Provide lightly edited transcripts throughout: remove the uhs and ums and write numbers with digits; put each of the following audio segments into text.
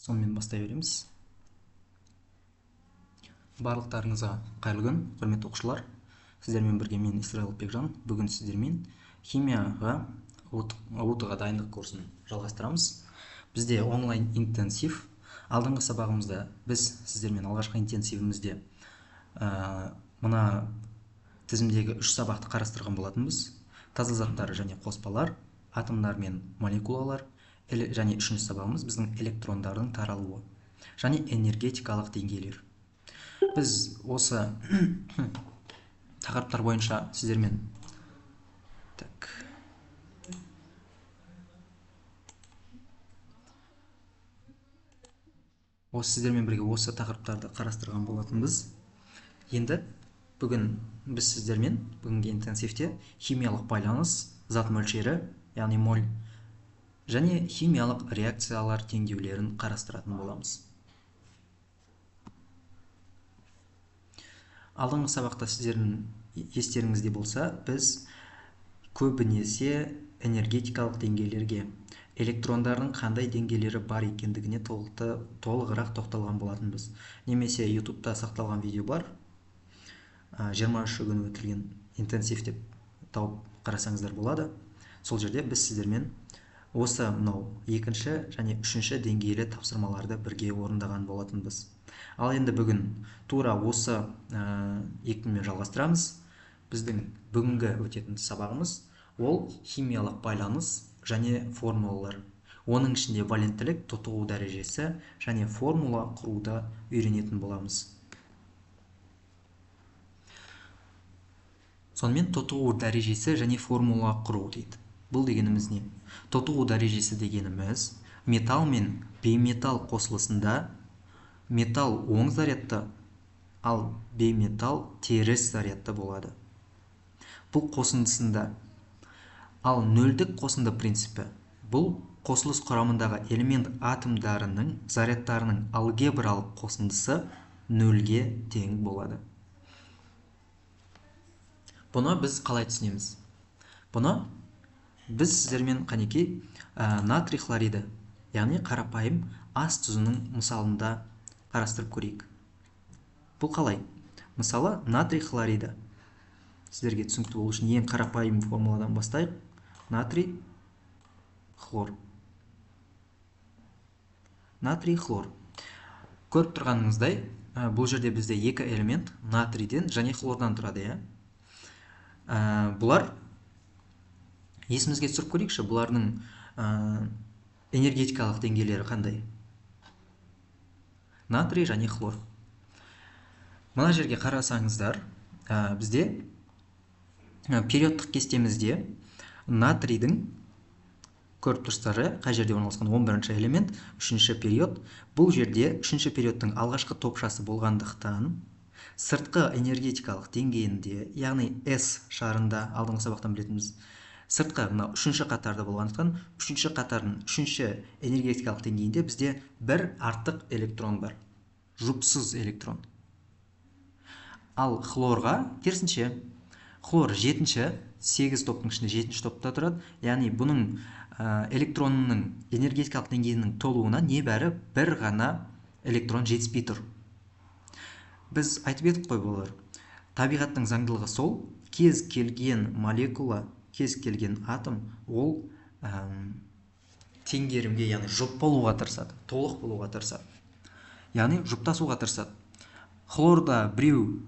Сонымен бастай береміз. Барлықтарыңызға қайырлы күн, құрметті оқушылар. Сіздермен бірге мен Исраил Бекжан. Бүгін сіздермен химияға ОУТ-ға дайындық курсын жалғастырамыз. Бізде онлайн интенсив. Алдыңғы сабағымызда біз сіздермен алғашқы интенсивімізде мына тізімдегі 3 сабақты қарастырған болатынбыз. Таза заттар және қоспалар, атомдар мен молекулалар, және үшінші сабағымыз біздің электрондардың таралуы және энергетикалық деңгейлер. Біз осы тақырыптар бойынша сіздермен бірге осы тақырыптарды қарастырған болатынбыз. Енді бүгін біз сіздермен бүгінгі интенсивте химиялық байланыс, зат мөлшері, яғни моль, және химиялық реакциялар теңдеулерін қарастыратын боламыз. Алдыңғы сабақта сіздердің естеріңізде болса, біз көбінесе энергетикалық деңгейлерге, электрондардың қандай деңгейлері бар екендігіне толығырақ тоқталған болатынбыз. Немесе YouTube-та сақталған видео бар, 23 күні өтілген интенсив деп тауып қарасаңыздар болады. Сол жерде біз сіздермен осы мынау екінші және үшінші деңгейлі тапсырмаларды бірге орындаған болатынбыз. Ал енді бүгін тура осы екпінмен жалғастырамыз. Біздің бүгінгі өтетін сабағымыз ол химиялық байланыс және формулалар. Оның ішінде валенттілік, тотығу дәрежесі және формула құруды үйренетін боламыз. Сонымен тотығу дәрежесі және формула құру дейді. Бұл дегеніміз не? Тотығу дәрежесі дегеніміз металл мен бейметалл қосылысында металл оң зарядты, ал бейметалл теріс зарядты болады. Бұл қосындысында. Ал нөлдік қосынды принципі. Бұл қосылыс құрамындағы элемент атомдарының зарядтарының алгебралық қосындысы нөлге тең болады. Бұны біз қалай түсінеміз? Бұны біз сіздермен қанекей натрий хлориді, яғни қарапайым ас тұзының мысалында қарастырып көрейік. Бұл қалай? Мысалы, натрий хлориді. Сіздерге түсінікті болу үшін ең қарапайым формуладан бастайық. Натрий хлор. Натрий хлор. Көріп тұрғаныңыздай, бұл жерде бізде екі элемент натрийден және хлордан тұрады. Бұлар есімізге түсіріп көрейікші, бұлардың энергетикалық деңгейлері қандай? Натрий және хлор. Мына жерге қарасаңыздар, бізде периодтық кестемізде натрийдің көріп тұрсыздар, қай жерде орналасқан 11-ші элемент, 3-ші период. Бұл жерде 3-ші периодтың алғашқы топшасы болғандықтан сыртқы энергетикалық деңгейінде, яғни S шарында, алдыңғы сабақтан білетініміз, сыртқы 3-ші қатарда болғандықтан, 3-ші қатардың 3-ші энергетикалық деңгейінде бізде бір артық электрон бар. Жұпсыз электрон. Ал хлорға керісінше, хлор 7-ші, 8 топтың ішінде 7-ші топта тұрады. Яғни бұның электронының энергетикалық деңгейінің толуына небәрі бір ғана электрон жетіспей тұр. Біз айтып едік қой болар. Табиғаттың заңдылығы сол, кез келген молекула, кез келген атом, ол теңгерімге, яғни жұп болуға тырысады, толық болуға тырысады. Яғни жұптасуға тырысады. Хлорда біреу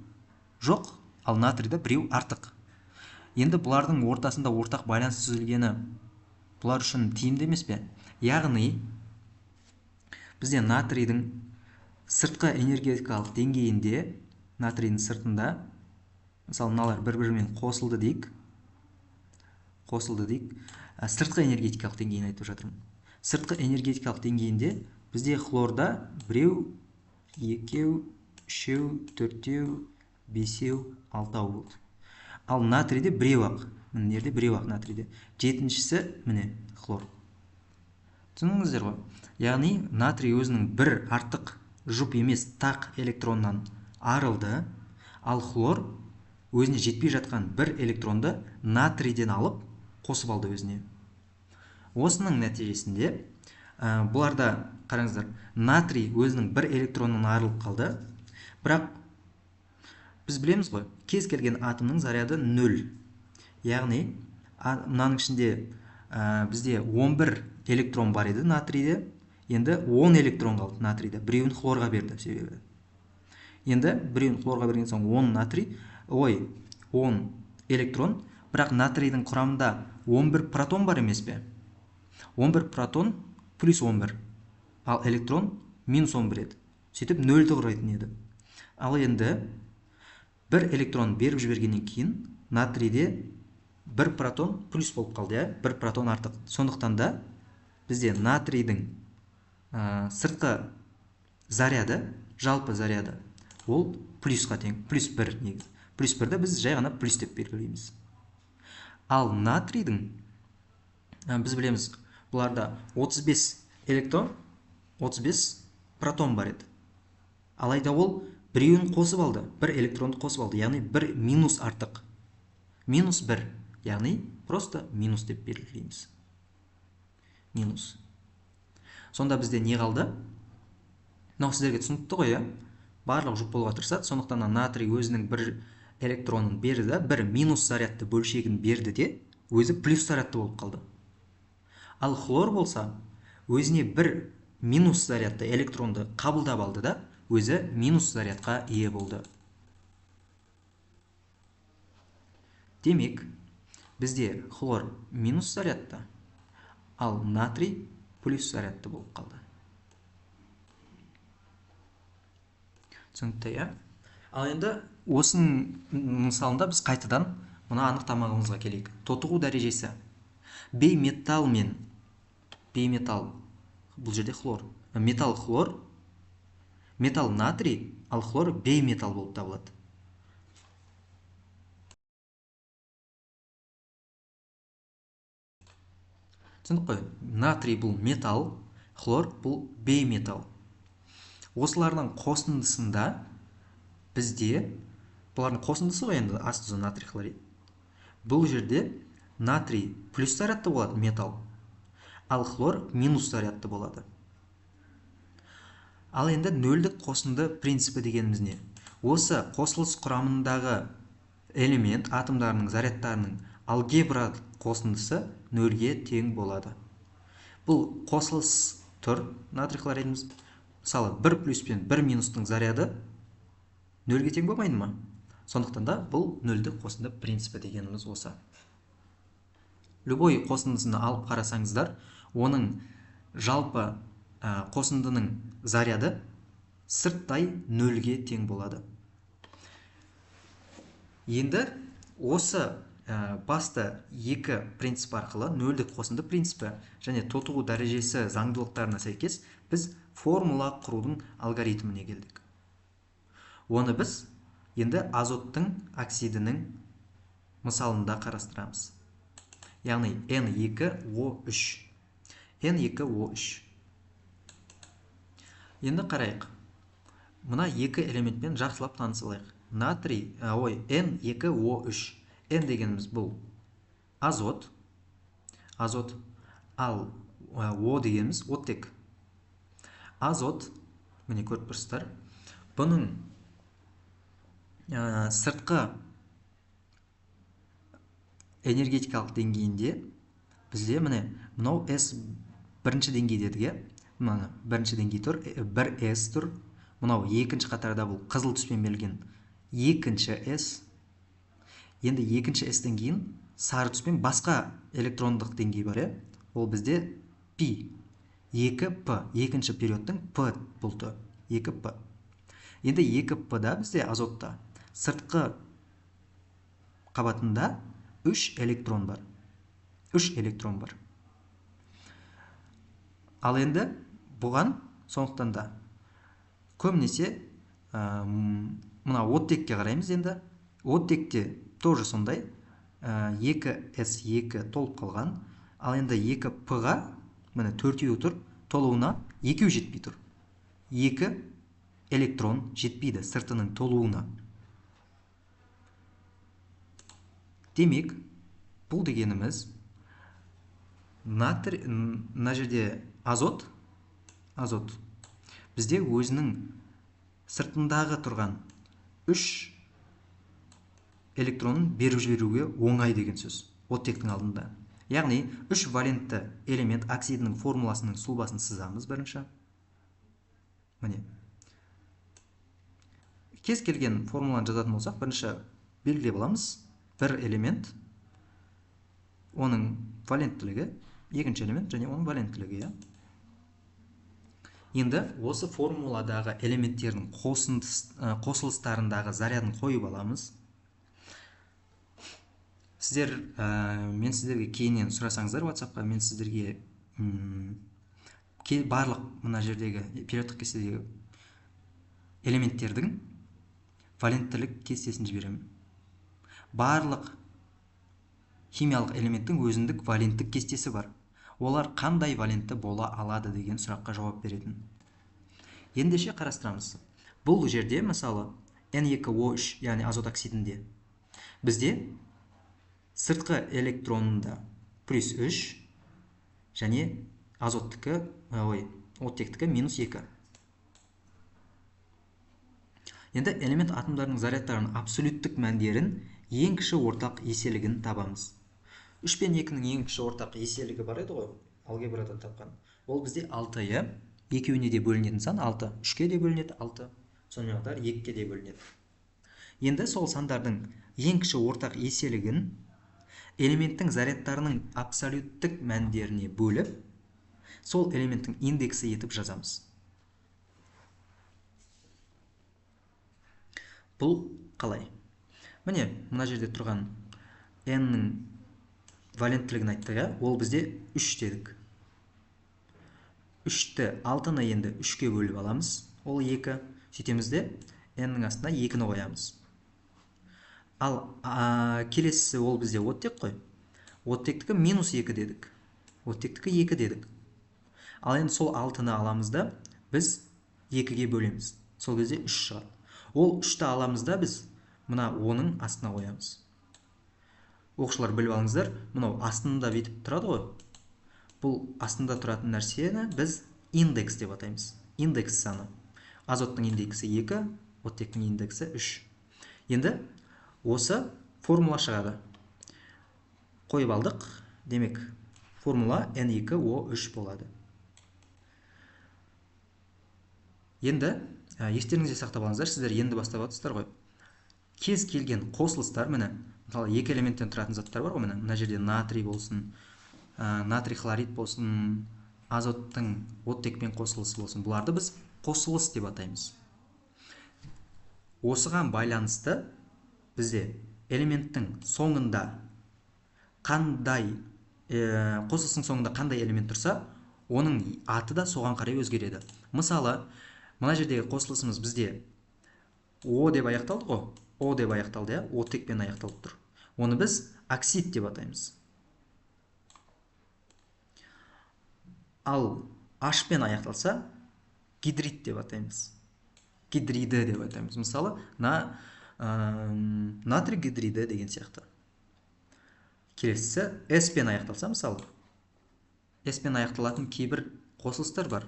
жоқ, ал натрийда біреу артық. Енді бұлардың ортасында ортақ байланыс түзілгені бұлар үшін тиімді емес пе? Яғни бізде натрийдің сыртқы энергетикалық деңгейінде, натрийдің сыртында, мысалы, мыналар бір-бірімен қосылды дейік. Сыртқы энергетикалық деңгейін айтып жатырмын. Сыртқы энергетикалық деңгейінде бізде хлорда біреу, екеу, үшеу, төртеу, бесеу, алтау болды. Ал натрийде біреу-ақ. Мінерде біреу-ақ натрийде. 7-шісі міне хлор. Түсініңіздер ғой? Яғни натрий өзінің бір артық жұп емес тақ электроннан арылды, ал хлор өзіне жетпей жатқан бір электронды натрийден алып қосып алды өзіне. Осының нәтижесінде бұларда қараңыздар, натрий өзінің бір электронынан айырылып қалды. Бірақ біз білеміз ғой, кез келген атомның заряды 0. Яғни мынаның ішінде бізде 11 электрон бар еді натрийде. Енді 10 электрон қалды натрийде. Біреуін хлорға берді себебі. Енді біреуін хлорға берген соң 10 электрон, бірақ натрийдің құрамында 11 протон бар емес пе? 11 протон плюс 11, ал электрон минус 11 еді. Сөйтіп 0-ді құрайтын еді. Ал енді бір электрон беріп жібергеннен кейін натрийде 1 протон плюс болып қалды, бір протон артық. Сондықтан да бізде натрийдің сыртқы заряды, жалпы заряды, ол плюсқа тең, плюс 1 негізі. Плюс 1-ді біз жай ғана плюс деп белгілейміз. Ал натрийдің, біз білеміз, бұларда 35 электрон, 35 протон бар еді. Алайда ол біреуін қосып алды, бір электронды қосып алды, яғни бір минус артық. Минус 1, яғни просто минус деп белгілейміз. Минус. Сонда бізде не қалды? Мынау сіздерге түсінікті ғой, барлық жұп болуға тырысады. Сондықтан натрий өзінің бір электронын берді, бір минус зарядты бөлшегін берді де, өзі плюс зарядты болып қалды. Ал хлор болса, өзіне бір минус зарядты электронды қабылдап алды да, өзі минус зарядқа ие болды. Демек, бізде хлор минус зарядты, ал натрий плюс зарядты болып қалды. Түсінікті, иә? Ал енді осының мысалында біз қайтадан мұна анықтамағымызға келейік. Тотығу дәрежесі. Бейметалл мен бейметалл, бұл жерде хлор. Металл хлор, металл натрий, ал хлор бейметалл болып табылады. Түсіндік қой? Натрий бұл металл, хлор бұл бейметалл. Осылардың қосындысында бізде, бұлардың қосындысы ғой енді астозы натрий хлорид. Бұл жерде натрий плюс зарядты болады, металл, ал хлор минус зарядты болады. Ал енді нөлдік қосынды принципі дегеніміз не? Осы қосылыс құрамындағы элемент атомдарының зарядтарының алгебралық қосындысы нөлге тең болады. Бұл қосылыс тұр натрий хлоридіміз. Мысалы, 1 плюс пен 1 минустың заряды нөлге тең болмайды ма? Сондықтан да бұл нөлдік қосынды принципі дегеніміз осы. Любой қосындысына алып қарасаңыздар, оның жалпы қосындының заряды сырттай нөлге тең болады. Енді осы басты екі принцип арқылы, нөлдік қосынды принципі және тотығу дәрежесі заңдылықтарына сәйкес, біз формула құрудың алгоритміне келдік. Оны біз енді азоттың оксидінің мысалында қарастырамыз. Яғни N2O3. N2O3. Енді қарайық. Мұна екі элементпен жақсылап танысылайық. N2O3. N дегеніміз бұл азот. Ал O дегеніміз оттек. Азот, міне көріп тұрсыздар, бұның сыртқы энергетикалық деңгейінде бізде мынау S бірінші деңгей дедік, мына бірінші деңгей тұр, 1S тұр. Мынау екінші қатарда бұл қызыл түспен белгіленген екінші S. Енді екінші S-тен кейін сары түспен басқа электрондық деңгей бар, ол бізде P. 2P, екінші периодтың P бұлты, 2P. Енді 2P-да бізде азотта сыртқы қабатында 3 электрон бар. 3 электрон бар. Ал енді бұған сондықтан да көбінесе мына оттекке қараймыз енді. Оттекте тоже сондай 2S2 толып қалған. Ал енді 2P-ға міне 4-еу тұр, толуына 2 жетпей тұр. 2 электрон жетпейді сыртының толуына. Демек, бұл дегеніміз мына жерде азот азот. Бізде өзінің сыртындағы тұрған 3 электронын беріп жіберуге оңай деген сөз оттектің алдында. Яғни 3 валентті элемент оксидінің формуласының сұлбасын сызамыз бірінші. Міне. Кез келген формуланы жазатын болсақ, бірінші белгілеп аламыз. Бір элемент, оның валенттілігі, екінші элемент және оның валенттілігі. Енді осы формуладағы элементтердің қосылыстарындағы зарядын қойып аламыз. Мен сіздерге кейіннен сұрасаңыздар WhatsApp-қа, мен сіздерге барлық мына жердегі периодтық кестедегі элементтердің валенттілік кестесін жіберемін. Барлық химиялық элементтің өзіндік валенттік кестесі бар. Олар қандай валентті бола алады деген сұраққа жауап беретін. Ендеше қарастырамыз. Бұл жерде мысалы N2O3, яғни азот оксидінде бізде сыртқы электронында плюс 3 және оттектікі минус 2. Енді элемент атомдарының зарядтарының абсолюттік мәндерін ең кіші ортақ еселігін табамыз. 3 пен 2-нің ең кіші ортақ еселігі бар еді ғой, алгебрадан тапқан. Ол бізде 6, екеуіне де бөлінетін сан 6, 3-ке де бөлінеді 6, сонымен қатар 2-ке де бөлінеді. Енді сол сандардың ең кіші ортақ еселігін элементтің зарядтарының абсолюттік мәндеріне бөліп, сол элементтің индексі етіп жазамыз. Бұл қалай? Міне, мына жерде тұрған N-нің валенттілігін айттық, ол бізде 3 дедік. 3-ті 6-ны енді 3-ке бөліп аламыз, ол 2. Сөйтемізде N-нің астына 2-ні қоямыз. Ал келесісі ол бізде оттек қой. Оттектікі минус 2 дедік. Оттектікі 2 дедік. Ал енді сол 6-ны аламыз да біз 2-ге бөлеміз. Сол кезде 3 шығады. Ол 3-ті аламыз да біз мына 10-ның астына қоямыз. Оқушылар біліп алыңыздар, мынау астында бүйтіп тұрады ғой. Бұл астында тұратын нәрсені біз индекс деп атаймыз. Индекс саны. Азоттың индексі 2, оттектің индексі 3. Енді осы формула шығады. Қойып алдық. Демек, формула N2O3 болады. Енді естеріңізде сақтап алыңыздар, сіздер енді бастап жатырсыздар ғой. Кез келген қосылыстар, міне, мысалы 2 элементтен тұратын заттар бар ғой, мына жерде натрий болсын, натрий хлорид болсын, азоттың оттекпен қосылысы болсын. Бұларды біз қосылыс деп атаймыз. Осыған байланысты бізде элементтің соңында қосылыстың соңында қандай элемент тұрса, оның аты да соған қарай өзгереді. Мысалы, мына жердегі қосылысымыз бізде O деп аяқталды ғой. O деп аяқталды, оттекпен аяқталып тұр. Оны біз оксид деп атаймыз. Ал H-пен аяқталса, гидрид деп атаймыз. Гидриді деп атаймыз. Мысалы, натрий гидриді деген сияқты. Келесісі S-пен аяқталса, мысалы, S-пен аяқталатын кейбір қосылыстар бар.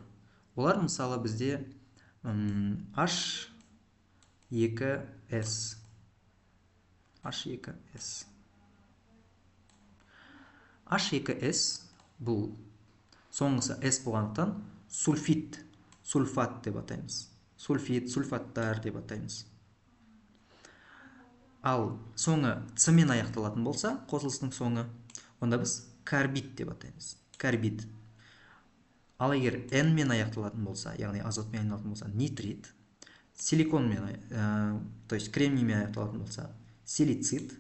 Олар мысалы бізде H2S. H2S бұл соңғысы S болғандықтан сульфид, сульфат деп атаймыз. Сульфид, сульфаттар деп атаймыз. Ал соңы C-мен аяқталатын болса, қосылыстың соңы, онда біз карбид деп атаймыз. Карбид. Ал егер N-мен аяқталатын болса, яғни азотмен аяқталатын болса, нитрид. Силиконмен, то есть кремниймен аяқталатын болса, силицид.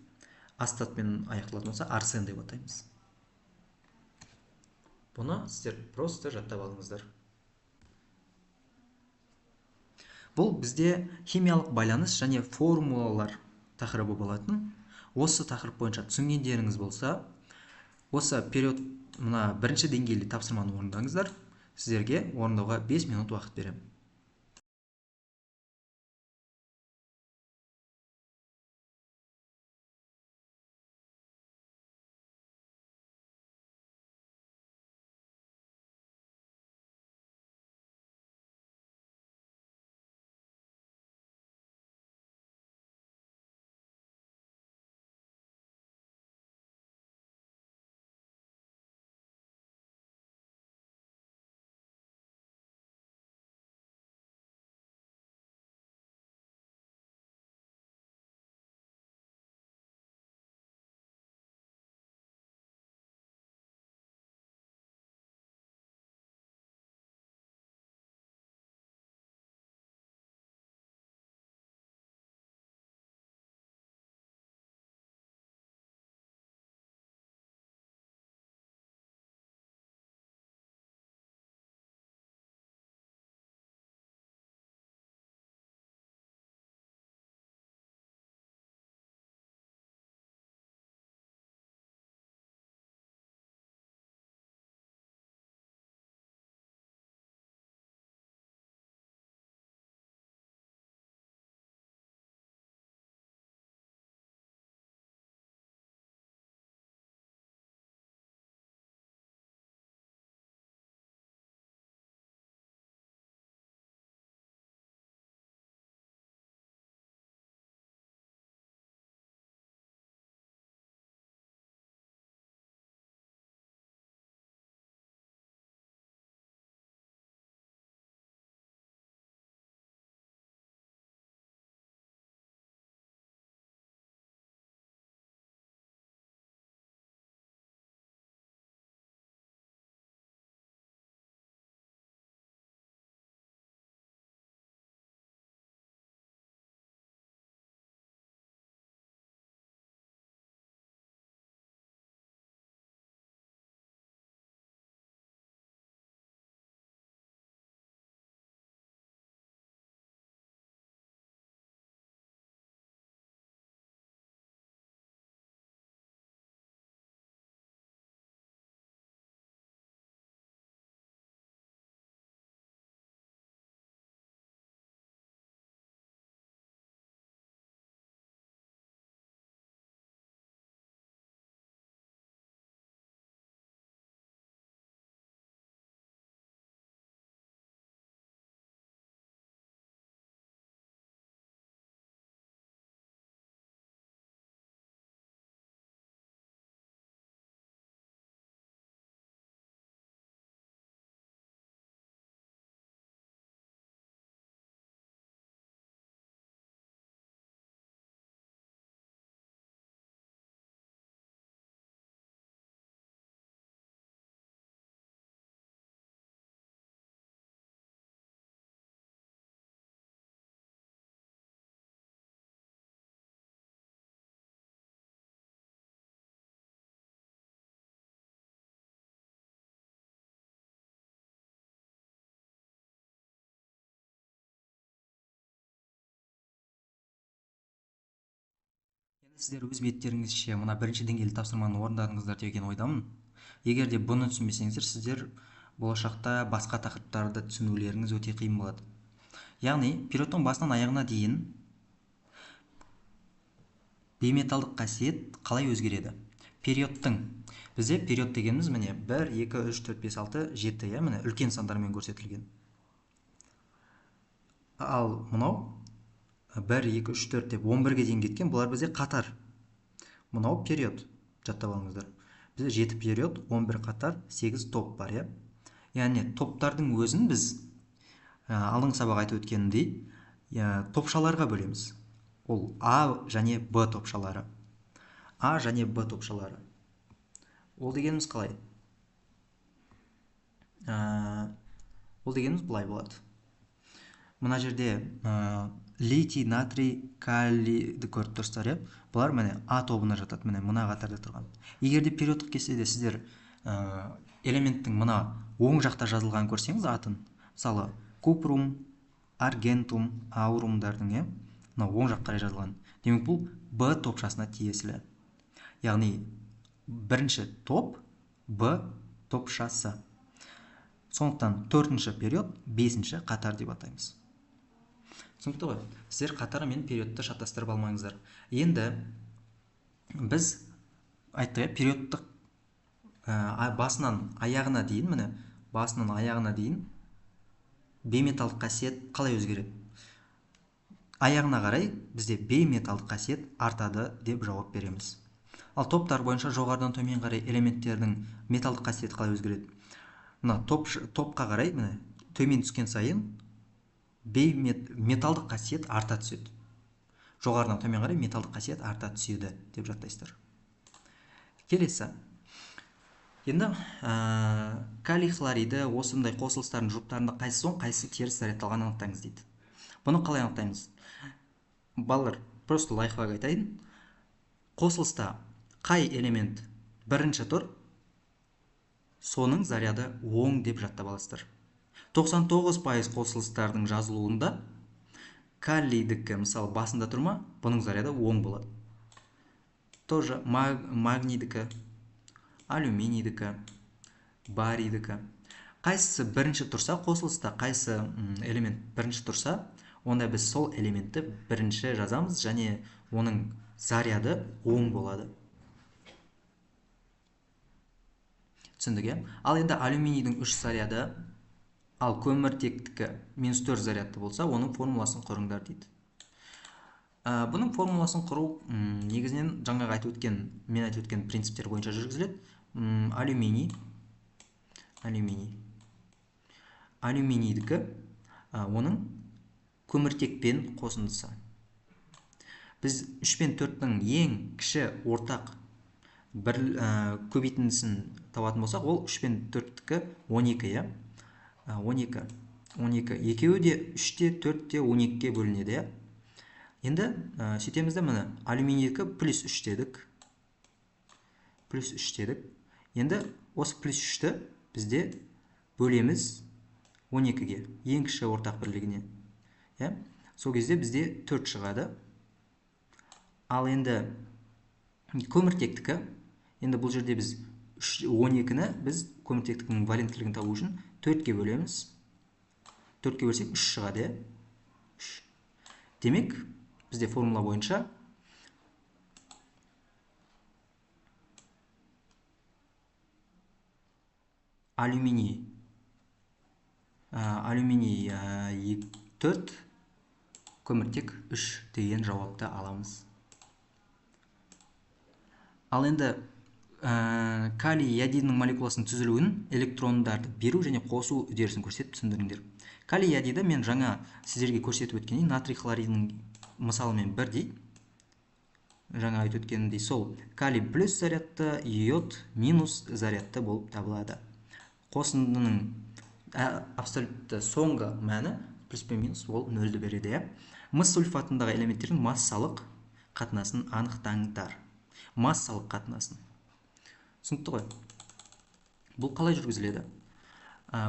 Астатпен аяқталатын болса, арсен деп атаймыз. Бұны сіздер просто жаттап алыңыздар. Бұл бізде химиялық байланыс және формулалар тақырыбы болатын. Осы тақырып бойынша түсінгендеріңіз болса, осы период мына бірінші деңгейлі тапсырманы орындаңыздар. Сіздерге орындауға 5 минут уақыт беремін. Сіздер өз беттеріңізше мына бірінші деңгейлі тапсырманы орындадыңыздар деген ойдамын. Егер де бұны түсінбесеңіздер, сіздер болашақта басқа тақырыптарды түсінулеріңіз өте қиын болады. Яғни периодтың басынан аяғына дейін бейметалдық қасиет қалай өзгереді? Периодтың, бізде период дегеніміз міне 1, 2, 3, 4, 5, 6, 7, иә, міне үлкен сандармен көрсетілген. Ал мынау 1, 2, 3, 4 деп 11-ге дейін кеткен, бұлар бізде қатар. Мынау период, жаттап алыңыздар. Бізде 7 период, 11 қатар, 8 топ бар, иә. Яғни топтардың өзін біз алдыңғы сабақ айтып өткеніндей топшаларға бөлеміз. Ол А және Б топшалары. А және Б топшалары. Ол дегеніміз қалай? Ол дегеніміз былай болады. Мына жерде литий, натрий, калийді көріп тұрсыздар, иә? Бұлар міне А тобына жатады, міне мына қатарда тұрған. Егер де периодтық кестеде сіздер элементтің мына оң жақта жазылған көрсеңіз атын, мысалы купрум, аргентум, аурумдардың, иә, мына оң жақ қарай жазылған. Демек бұл Б топшасына тиесілі. Яғни бірінші топ Б топшасы. Сондықтан 4-ші период 5-ші қатар деп атаймыз. Түсінікті ғой? Сіздер қатары мен периодты шатастырып алмаңыздар. Енді біз айттық, периодтық басынан аяғына дейін, міне басынан аяғына дейін бейметалдық қасиет қалай өзгереді? Аяғына қарай бізде бейметалдық қасиет артады деп жауап береміз. Ал топтар бойынша жоғарыдан төмен қарай элементтердің металдық қасиеті қалай өзгереді? Мына топқа қарай, міне төмен түскен сайын металдық қасиет арта түседі. Жоғарыдан төмен қарай металдық қасиет арта түседі деп жаттайсыздар. Келесі. Енді калий хлориді осындай қосылыстардың жұптарында қайсысы оң, қайсысы теріс зарядталғанын анықтаңыз дейді. Бұны қалай анықтаймыз? Балалар, просто лайфхак айтайын. Қосылыста қай элемент бірінші тұр, соның заряды оң деп жаттап аласыздар. 99% қосылыстардың жазылуында калийдікі, мысалы, басында тұрма, бұның заряды оң болады. Тоже магнийдікі, алюминийдікі, барийдікі. Қайсысы бірінші тұрса, қосылыста қайсы элемент бірінші тұрса, онда біз сол элементті бірінші жазамыз және оның заряды оң болады. Түсіндік, ал енді алюминийдің 3 заряды, ал көміртектікі -4 зарядты болса, оның формуласын құрыңдар дейді. Бұның формуласын құру негізінен жаңағы мен айтып өткен принциптер бойынша жүргізіледі. Алюминийдікі оның көміртекпен қосындысы. Біз 3 пен 4-ның ең кіші ортақ бір көбейтіндісін табатын болсақ, ол 3 пен 4-тікі 12, иә? 12. Екеуі де 3-те, 4-те, 12-ге бөлінеді, иә? Енді сөйтемізді міне, алюминийдікі +3 дедік. +3 дедік. Енді осы +3-ті бізде бөлеміз 12-ге, ең кіші ортақ бірлігіне. Сол кезде бізде 4 шығады. Ал енді көміртектікі, енді бұл жерде біз 12-ні біз көміртектіктің валенттілігін табу үшін 4-ге бөлеміз. 4-ге бөлсек 3 шығады. Демек, бізде формула бойынша алюминий 4, көміртек 3 деген жауапты аламыз. Ал енді калий иодидінің молекуласының түзілуін электрондарды беру және қосу үдерісін көрсетіп түсіндіріңдер. Калий иодиді мен жаңа сіздерге көрсетіп өткендей натрий хлоридінің мысалымен бірдей. Жаңа айтып өткеніндей сол калий плюс зарядты, иод минус зарядты болып табылады. Қосындының абсолютті соңғы мәні плюс пен минус ол 0-ді береді. Мыс сульфатындағы элементтердің массалық қатынасын анықтаңдар. Массалық қатынасын. Түсінікті ғой? Бұл қалай жүргізіледі?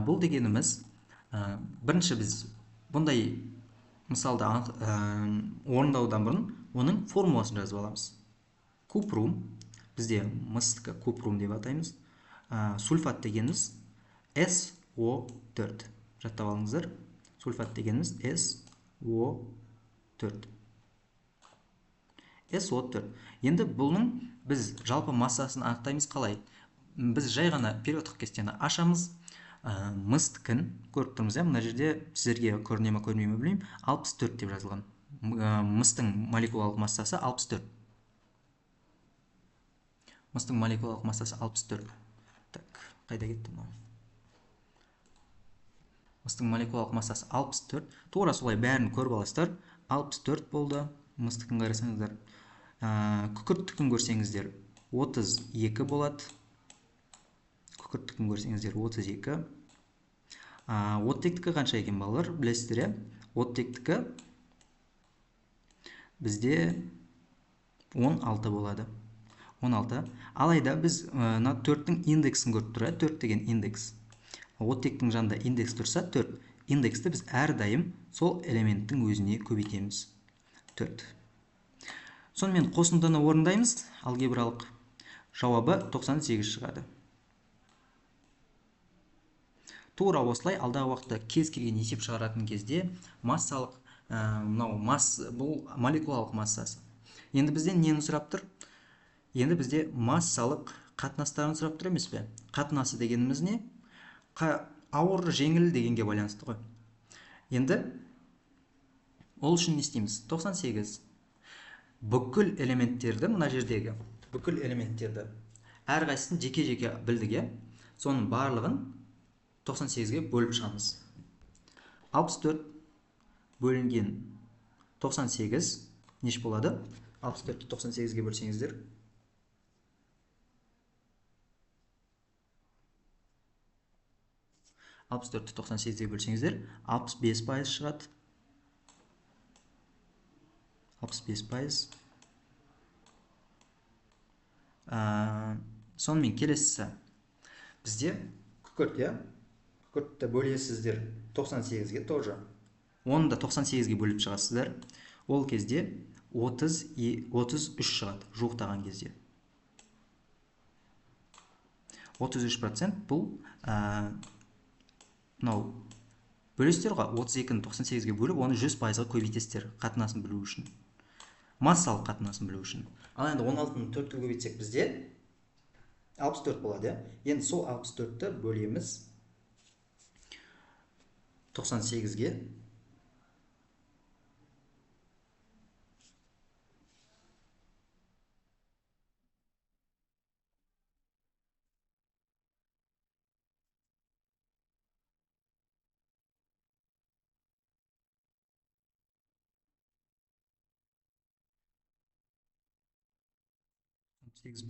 Бұл дегеніміз, бірінші біз бұндай мысалды орындаудан бұрын оның формуласын жазып аламыз. Купрум, бізде мыстікі купрум деп атаймыз. Сульфат дегеніміз SO4. Жаттап алыңыздар. Сульфат дегеніміз SO4. SO4. Енді бұның біз жалпы массасын анықтаймыз қалай? Біз жай ғана периодтық кестені ашамыз. Мыстікін көріп тұрмыз, мына жерде сіздерге көріне ме көрмей ме білмеймін, 64 деп жазылған. Мыстың молекулалық массасы 64. Мыстың молекулалық массасы 64. Так, қайда кетті мынау? Мыстың молекулалық массасы 64. Тура солай бәрін көріп аласыздар. 64 болды. Мыстікін қарасаңыздар. Күкірттікін көрсеңіздер 32 болады. Күкірттікін көрсеңіздер 32. Оттектікі қанша екен балалар? Білесіздер, е? Оттектікі бізде 16 болады. 16. Алайда біз 4-тің индексін көріп тұр, 4 деген индекс. Оттектің жанында индекс тұрса 4. Индексті біз әрдайым сол элементтің өзіне көбейтеміз. 4. Сонымен қосындыны орындаймыз. Алгебралық жауабы 98 шығады. Тура осылай алдағы уақытта кез келген есеп шығаратын кезде массалық, бұл молекулалық массасы. Енді бізден нені сұрап тұр? Енді бізде массалық қатынастарын сұрап тұр емес пе? Қатынасы дегеніміз не? Ауыр, жеңіл дегенге байланысты ғой. Енді ол үшін не істейміз? 98. Бүкіл элементтерді, мына жердегі бүкіл элементтерді әрқайсысын жеке-жеке білдік, соның барлығын 98-ге бөліп шығамыз. 64 бөлінген 98 неш болады? 64-ті 98-ге бөлсеңіздер. 64-ті 98-ге бөлсеңіздер, 65% шығады. 65%. Сонымен келесісі. Бізде күкірт, күкіртті бөлесіздер 98-ге тоже. Оны да 98-ге бөліп шығасыздар. Ол кезде 33 шығады, жуықтаған кезде. 33% бұл бөлестер ғой, 32-ні 98-ге бөліп, оны 100%-ға көбейтесіздер қатынасын білу үшін. Массалық қатынасын білу үшін. Ал енді 16-ны 4-ге көбейтсек бізде 64 болады. Енді сол 64-ті бөлеміз 98-ге.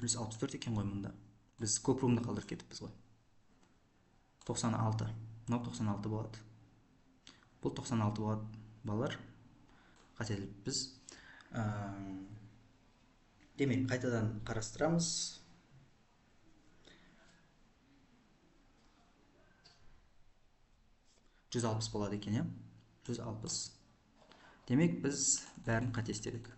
плюс 64 екен ғой мұнда. Біз көпірімді қалдырып кетіппіз ғой. 96. Мынау 96 болады. Бұл 96 болады, балалар. Қателікпіз. Демек, қайтадан қарастырамыз. $160 болады екен, 160. Демек, біз бәрін қатестедік.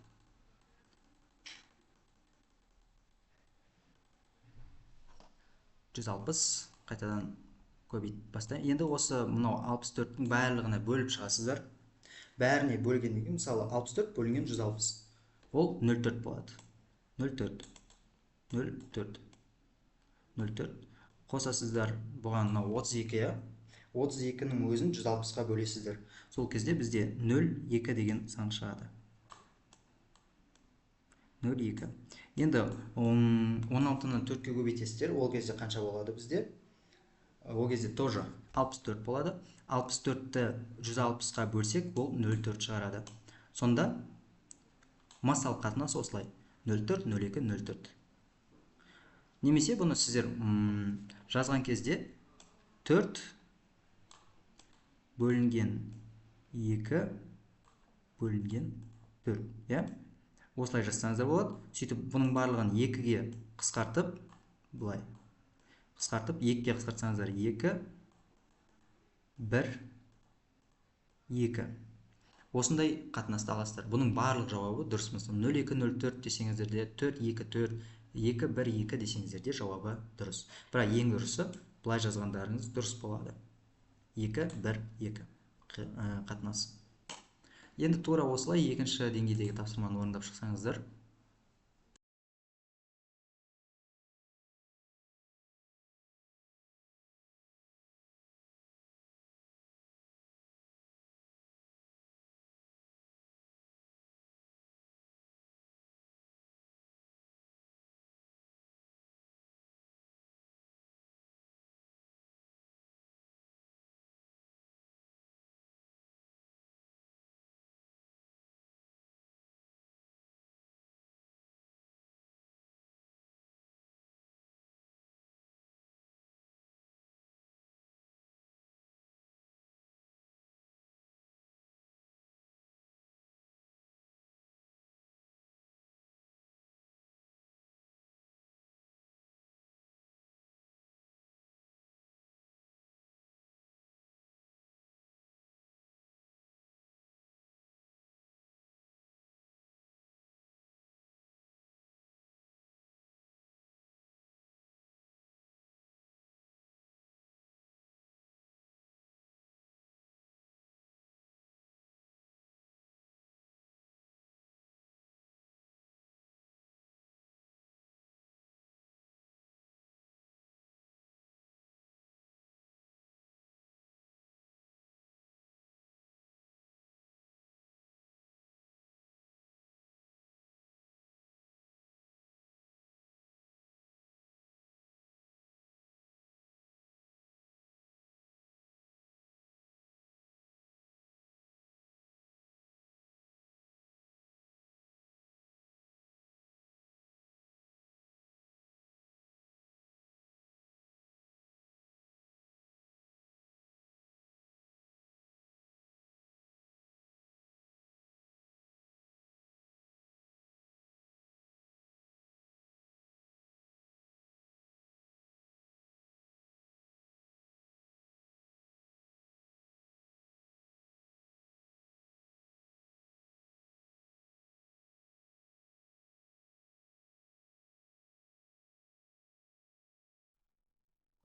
Қайтадан көбейт бастай. Енді осы мұнау 64-тің барлығына бөліп шығасыздар. Бәріне бөлгеннен кейін, мысалы 64 бөлінген 160. Ол 0,4 болады. 0,4. 0,4. 0,4. Қосасыздар бұған 32-я. 32-нің өзін 160-ға бөлесіздер. Сол кезде бізде 0,2 деген сан шығады. 0,2. Енді 16-ны 4-ке көбейтесіздер. Ол кезде қанша болады бізде? Ол кезде тоже 64 болады. 64-ті 160-қа бөлсек, ол 0,4 шығарады. Сонда массалық қатынас осылай. 0,4, 0,2, 0,4. Немесе бұны сіздер жазған кезде 4 бөлінген 2 бөлінген 4. Осылай жазсаңыздар болады. Сөйтіп, бұның барлығын 2-ге қысқартып, бұлай. Қысқартып, 2-ге қысқартсаңыздар 2, 1, 2. осындай қатынасты аласыздар. Бұның барлық жауабы дұрыс. Мысалы 0204 десеңіздер де 424 212 десеңіздер де жауабы дұрыс. Бірақ ең дұрысы былай жазғандарыңыз дұрыс болады. 212 қатынас. Енді тура осылай екінші деңгейдегі тапсырманы орындап шықсаңыздар,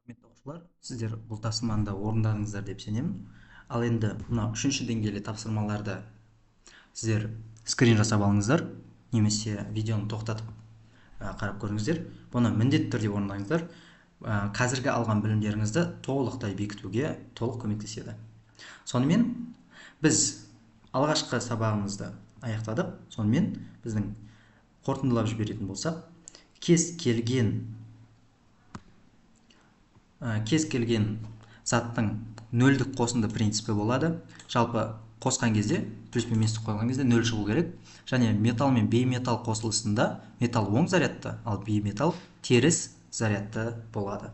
құрметті оқушылар, сіздер бұл тапсырманы орындадыңыздар деп сенемін. Ал енді мына үшінші деңгейлі тапсырмаларды сіздер скрин жасап алыңыздар, немесе видеоны тоқтатып қарап көріңіздер. Бұны міндетті түрде орындаңыздар. Қазіргі алған білімдеріңізді толықтай бекітуге толық көмектеседі. Сонымен біз алғашқы сабағымызды аяқтадық. Сонымен біздің қорытындылап жіберетін болсақ, кез келген заттың нөлдік қосынды принципі болады. Жалпы қосқан кезде, плюс пен минусты қойған кезде нөл шығу керек. Және металл мен бейметалл қосылысында металл оң зарядты, ал бейметалл теріс зарядты болады.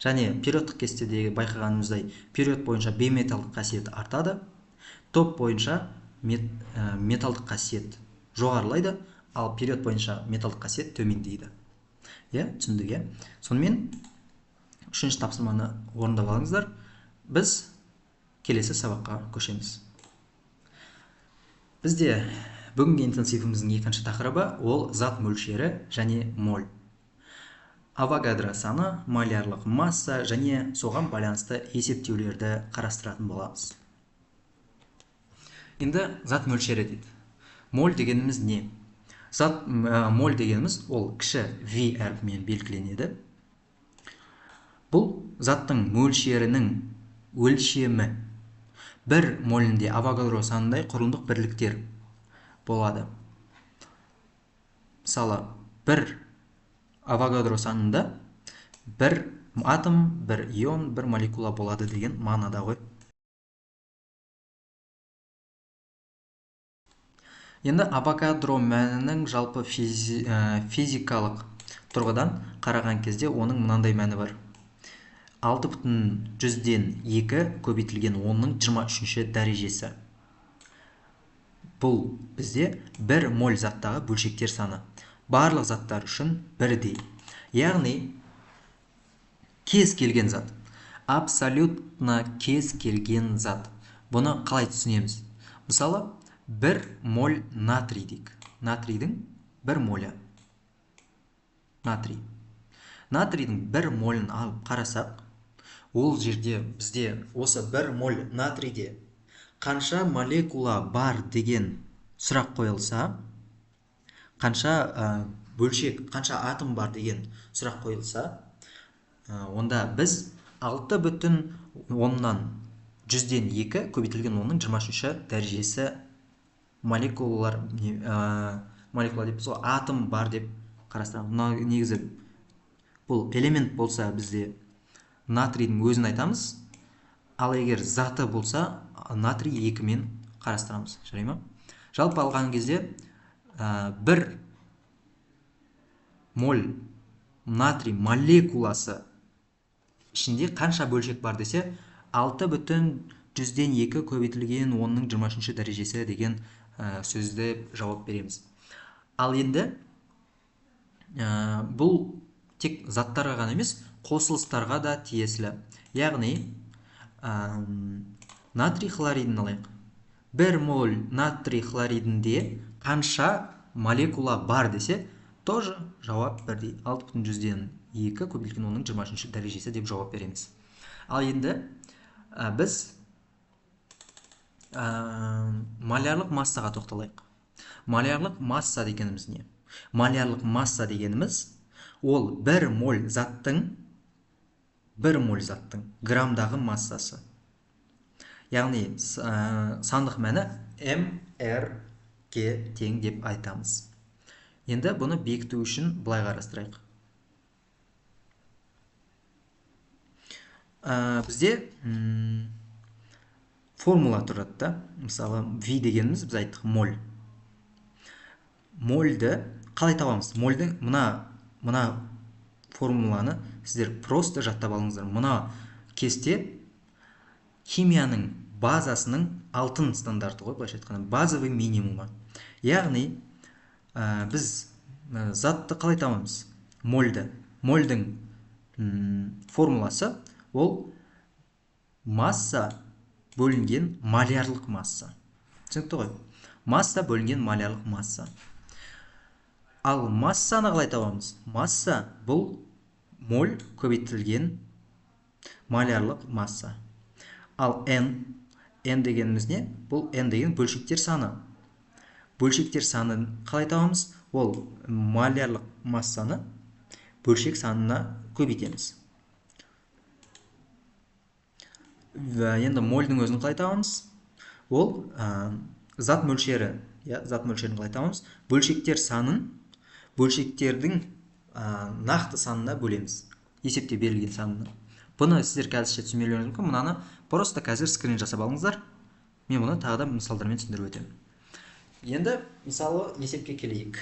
Және периодтық кестедегі байқағанымыздай, период бойынша бейметалдық қасиет артады, топ бойынша металдық қасиет жоғарылайды, ал период бойынша металдық қасиет төмендейді. Түсіндік, Сонымен үшінші тапсырманы орындап алыңыздар. Біз келесі сабаққа көшеміз. Бізде бүгінгі интенсивіміздің екінші тақырыбы ол зат мөлшері және моль. Авогадро саны, молярлық масса және соған байланысты есептеулерді қарастыратын боламыз. Енді зат мөлшері дейді. Моль дегеніміз не? Моль дегеніміз ол кіші V әрпімен белгіленеді. Бұл заттың мөлшерінің өлшемі. Бір молінде Авогадро санындай құрылымдық бірліктер болады. Мысалы, бір Авогадро санында бір атом, бір ион, бір молекула болады деген мағынада ғой. Енді Авогадро мәнінің жалпы физикалық тұрғыдан қараған кезде оның мынандай мәні бар. 6,2 көбейтілген 10-ның 23-ші дәрежесі. Бұл бізде 1 моль заттағы бөлшектер саны. Барлық заттар үшін бірдей. Яғни, кез келген зат. Абсолютно кез келген зат. Бұны қалай түсінеміз? Мысалы, 1 моль натрий дейік. Натрийдің 1 молі. Натрий. Натрийдің 1 молін алып қарасақ, ол жерде бізде осы 1 моль натрийде қанша молекула бар деген сұрақ қойылса, қанша бөлшек, қанша атом бар деген сұрақ қойылса, онда біз 6,10-нан 100-ден 2 көбейтілген 10-ның 23 дәрежесі молекула деп сол атом бар деп қарастырамыз. Мына негізі бұл элемент болса бізде натрийдің өзін айтамыз, ал егер заты болса натрий 2-мен қарастырамыз. Жарай ма? Жалпы алған кезде 1 моль натрий молекуласы ішінде қанша бөлшек бар десе, 6,100-ден 2 көбейтілген 10-ның 23 дәрежесі деген сөзді жауап береміз. Ал енді бұл тек заттарға ғана емес, қосылыстарға да тиесілі. Яғни, натрий хлоридін алайық. 1 моль натрий хлоридінде қанша молекула бар десе, тоже жауап бірдей. 6,100-ден 2 көбейтілген 10-ның 23 дәрежесі деп жауап береміз. Ал енді біз малярлық массаға тоқталайық. Малярлық масса дегеніміз не? Малярлық масса дегеніміз ол 1 моль заттың граммдағы массасы. Яғни сандық мәні mR-ге тең деп айтамыз. Енді бұны бекіту үшін былай қарастырайық. Бізде формула тұрады да. Мысалы, V дегеніміз біз айттық моль. Мольді қалай табамыз? Мольді мұна формуланы сіздер просто жаттап алыңыздар. Мұна кесте химияның базасының алтын стандарты ғой, былайша айтқанда, базовый минимумы. Яғни, біз затты қалай табамыз? Мольді. Мольдің формуласы ол масса бөлінген малярлық масса. Түсінікті ғой? Масса бөлінген малярлық масса. Ал массаны қалай табамыз? Масса бұл моль көбейтілген малярлық масса. Ал N дегеніміз не? Бұл N деген бөлшектер саны. Бөлшектер санын қалай табамыз? Ол малярлық массаны бөлшек санына көбейтеміз. Енді мольдің өзін қалай табамыз? Ол зат мөлшері, зат мөлшерін қалай табамыз? Бөлшектер санын бөлшектердің нақты санына бөлеміз. Есепте берілген санына. Бұны сіздер қазірше түсінбеулеріңіз мүмкін. Мұнаны просто қазір скрин жасап алыңыздар. Мен бұны тағы да мысалдармен түсіндіріп өтемін. Енді мысалы есепке келейік.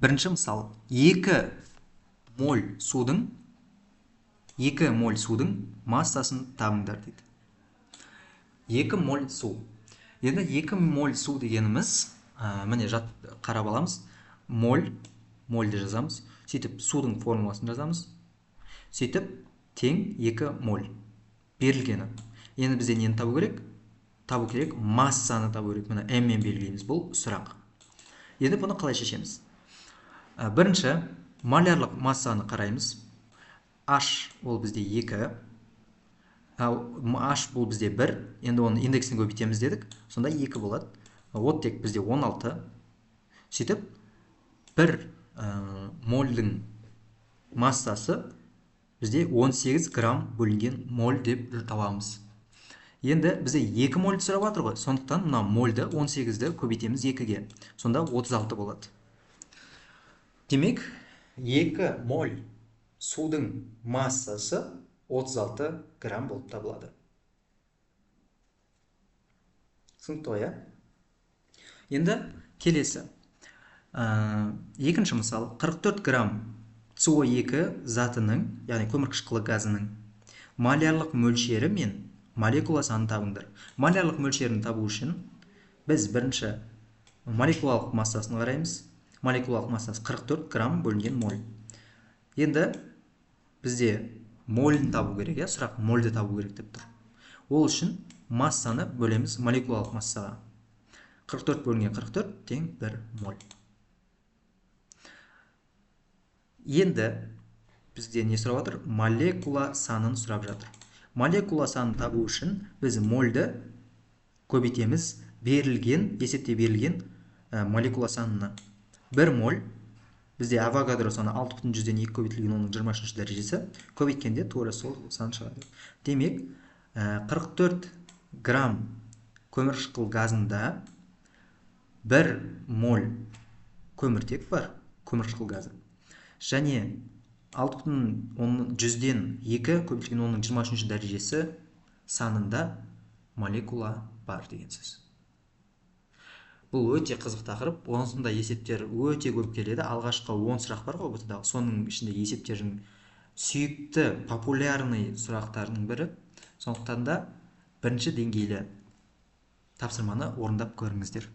Бірінші мысал, 2 моль судың массасын табыңдар дейді. 2 моль су. Енді 2 моль су дегеніміз, міне қарап аламыз. Мольді жазамыз. Сөйтіп судың формуласын жазамыз. Сөйтіп тең 2 моль. Берілгені. Енді бізде нені табу керек? Табу керек, массаны табу керек. Міне М-мен белгілейміз. Бұл сұрақ. Енді бұны қалай шешеміз? Бірінші, малярлық массаны қараймыз. H ол бізде 2. H бұл бізде 1. Енді оның индексін көбейтеміз дедік. Сонда 2 болады. Оттек бізде 16. Сөйтіп, 1 мольдің массасы бізде 18 грамм бөлінген моль деп табамыз. Енді бізде 2 моль сұрап жатыр ғой. Сондықтан мына мольді 18-ді көбейтеміз 2-ге. Сонда 36 болады. Демек, 2 моль судың массасы 36 грамм болып табылады. Түсінікті ғой, Енді келесі. Екінші мысал, 44 грамм CO2 затының, яғни көмірқышқылы газының малярлық мөлшері мен молекула санын табыңдар. Малярлық мөлшерін табу үшін біз бірінші молекулалық массасын қараймыз. Молекулалық массасы 44 грамм бөлінген моль. Енді бізде мольін табу керек, сұрақ мольді табу керек деп тұр. Ол үшін массаны бөлеміз молекулалық массаға. 44 бөлінген 44 тең 1 моль. Енді бізде не сұрап жатыр? Молекула санын сұрап жатыр. Молекула санын табу үшін біз мольді көбейтеміз есепте берілген молекула санына. 1 моль бізде Авогадро саны 6,2 көбейтілген оның 23 дәрежесі, көбейткенде тура сол сан шығады. Демек, 44 грамм көмірқышқыл газында 1 моль көміртек бар, көмірқышқыл газы. Және 6,2 көбейтілген оның 23 дәрежесі санында молекула бар деген сөз. Бұл өте қызық тақырып. Онсында есептер өте көп келеді. Алғашқы 10 сұрақ бар ғой бұтыдағы. Соның ішінде есептердің сүйікті, популярный сұрақтарының бірі. Сондықтан да бірінші деңгейлі тапсырманы орындап көріңіздер.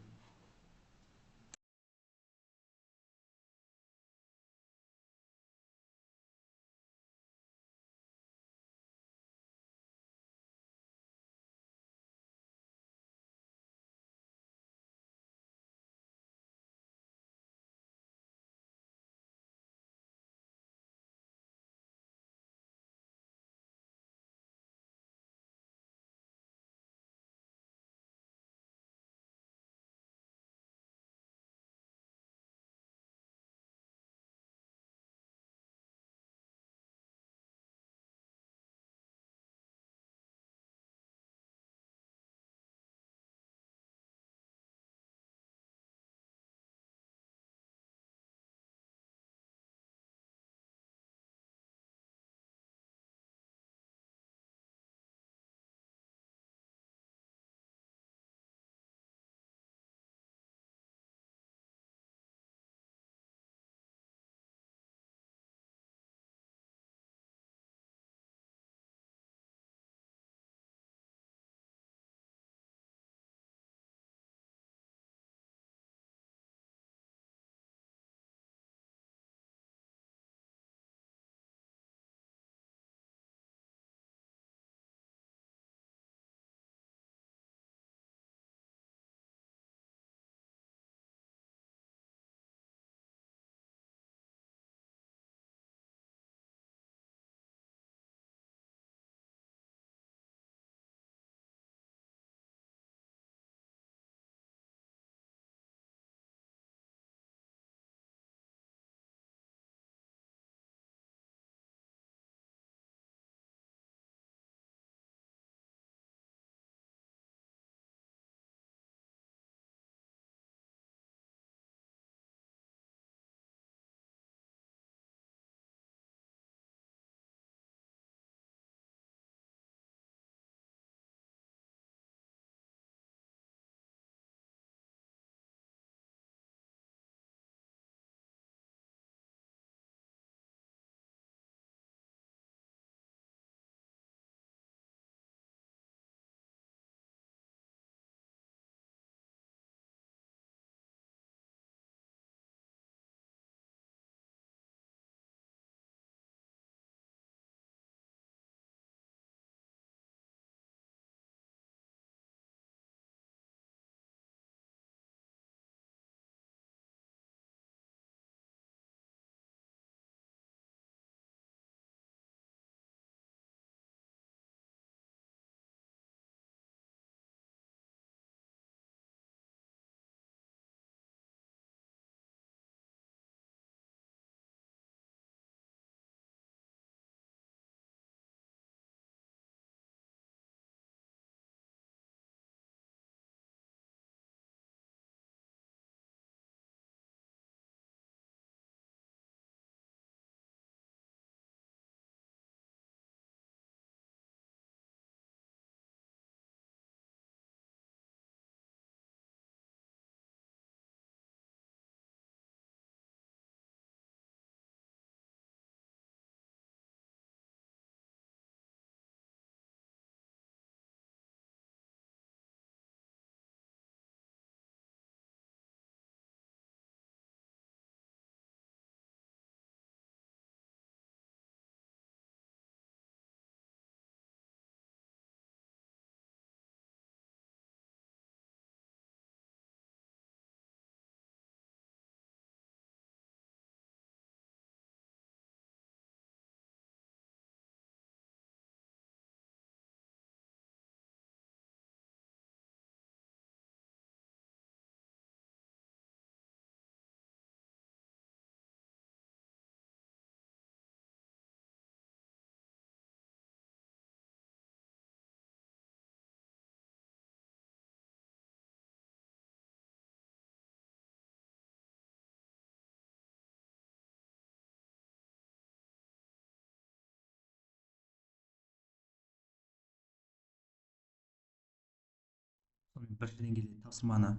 бірінші деңгейлі тапсырманы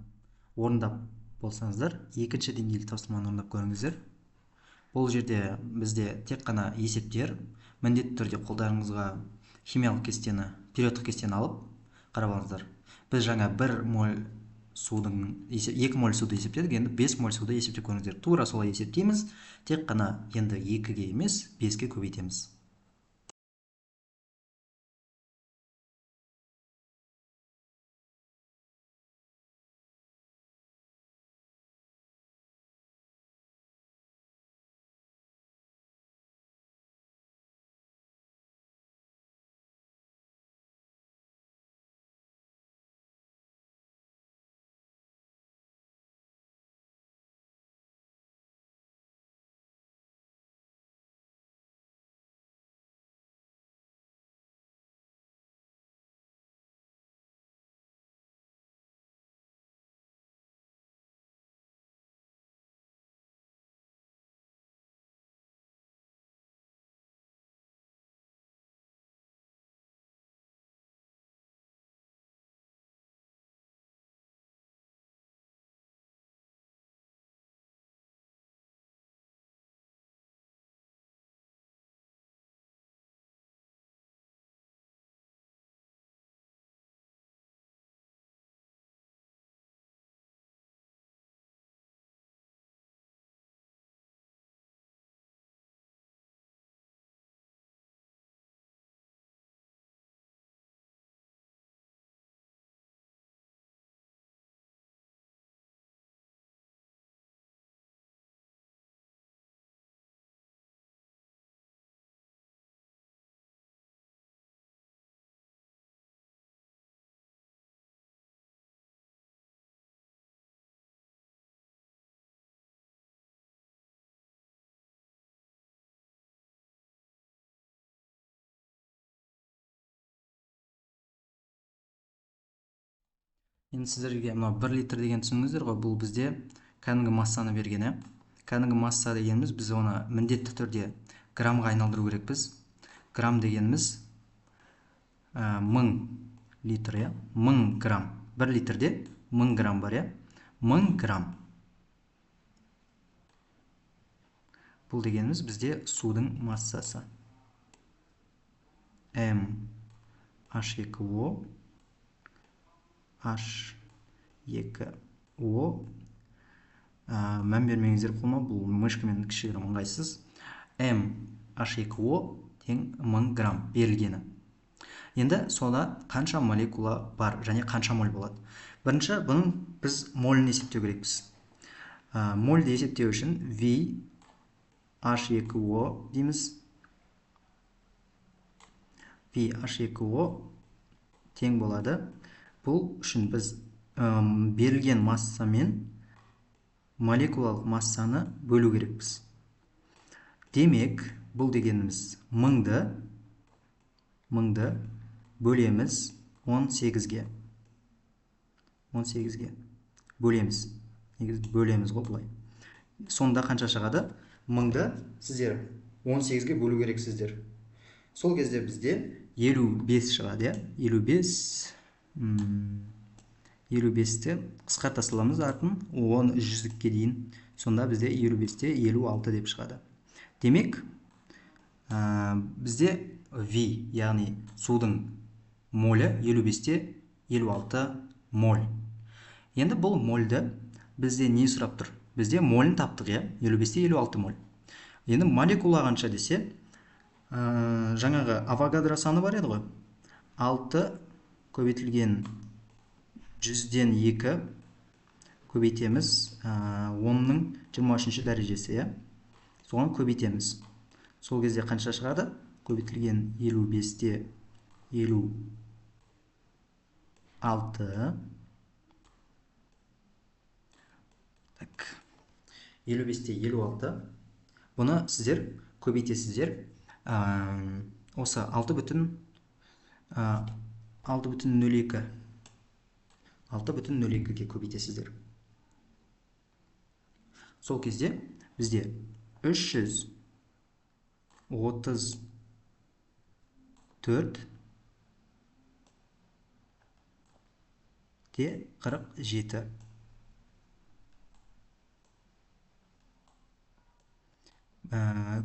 орындап болсаңыздар, екінші деңгейлі тапсырманы орындап көріңіздер. Бұл жерде бізде тек қана есептер, міндетті түрде қолдарыңызға химиялық кестені, периодтық кестені алып қарап алыңыздар. Біз жаңа 1 моль судың 2 моль суды есептедік, енді 5 моль суды есептеп көріңіздер. Тура солай есептейміз, тек қана енді 2-ге емес 5-ге көбейтеміз. Енді сіздерге мына 1 литр деген түсініңіздер ғой, бұл бізде кәдімгі массаны берген. Кәдімгі масса дегеніміз, біз оны міндетті түрде граммға айналдыру керекпіз. Грамм дегеніміз 1000 литр, 1000 грамм. 1 литрде 1000 грамм бар, 1000 грамм. Бұл дегеніміз бізде судың массасы. H2O H2O мән бермеңіздер қолма, бұл мышкамен кішігірім ыңғайсыз. H2O тең 1000 грамм берілгені. Енді сода қанша молекула бар және қанша моль болады? Бірінші, бұның біз молін есептеу керекпіз. Мольді есептеу үшін V H2O дейміз. V H2O тең болады. Бұл үшін біз берілген массамен молекулалық массаны бөлу керекпіз. Демек, бұл дегеніміз 1000-ды бөлеміз 18-ге. 18-ге бөлеміз. Бөлеміз ғой бұлай. Сонда қанша шығады? 1000-ды сіздер 18-ге бөлу керексіздер. Сол кезде бізде 55 шығады, 55-ті қысқарта саламыз артын 100-ге дейін. Сонда бізде 55-те 56 деп шығады. Демек, бізде V, яғни судың молі 55-те 56 моль. Енді бұл мольді бізде не сұрап тұр? Бізде молін таптық, 55-те 56 моль. Енді молекула қанша десе, жаңағы Авогадро саны бар еді ғой. 6 көбейтілген 100-ден 2 көбейтеміз 10-ның 23-ші дәрежесі, соған көбейтеміз. Сол кезде қанша шығады? Көбейтілген 55-те 56. 55-те 56. Бұны сіздер көбейтесіздер. Осы 6,02-ге көбейтесіздер. Сол кезде бізде 334 де 47.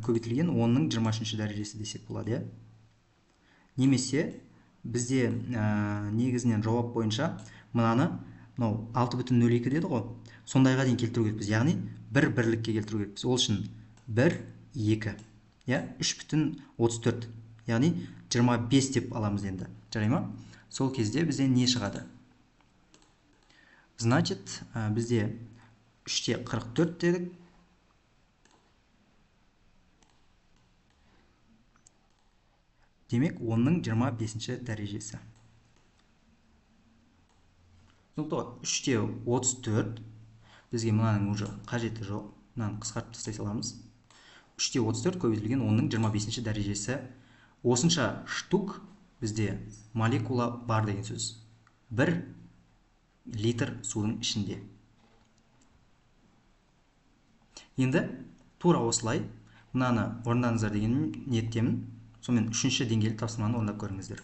Көбейтілген 10-ның 23 дәрежесі десек болады, иә. Немесе бізде негізінен жауап бойынша мынаны 6,02 деді ғой, сондайға дейін келтіру керекпіз, яғни бір бірлікке келтіру керекпіз. Ол үшін 1, 2, 3,34, яғни 25 деп аламыз енді. Жарай ма? Сол кезде бізде не шығады? Значит, бізде 3-те 44 дедік. Демек, 10-ның 25 дәрежесі. 3-те 34. Бізге мұнаның уже қажеті жоқ. Мынаны қысқартып тастай саламыз. 3-те 34 көбейтілген 10-ның 25 дәрежесі. Осынша штук бізде молекула бар деген сөз. 1 литр судың ішінде. Енді тура осылай мынаны орындаңыздар деген ниеттемін. Сонымен 3-ші деңгейлі тапсырманы орындап көріңіздер.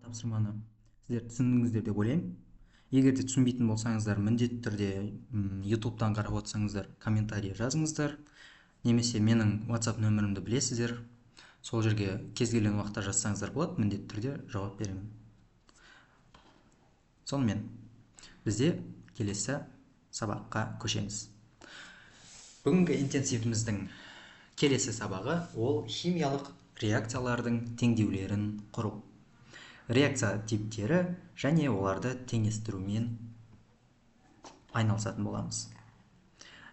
тапсырманы сіздер түсіндіңіздер деп ойлаймын. Егер де түсінбейтін болсаңыздар, міндетті түрде ютубтан қарап отырсаңыздар, комментарий жазыңыздар, немесе менің WhatsApp нөмірімді білесіздер, сол жерге кез келген уақытта жазсаңыздар болады, міндетті түрде жауап беремін. Сонымен бізде келесі сабаққа көшеміз. Бүгінгі интенсивіміздің келесі сабағы ол химиялық реакциялардың теңдеулерін құру. Реакция типтері және оларды теңестірумен айналысатын боламыз.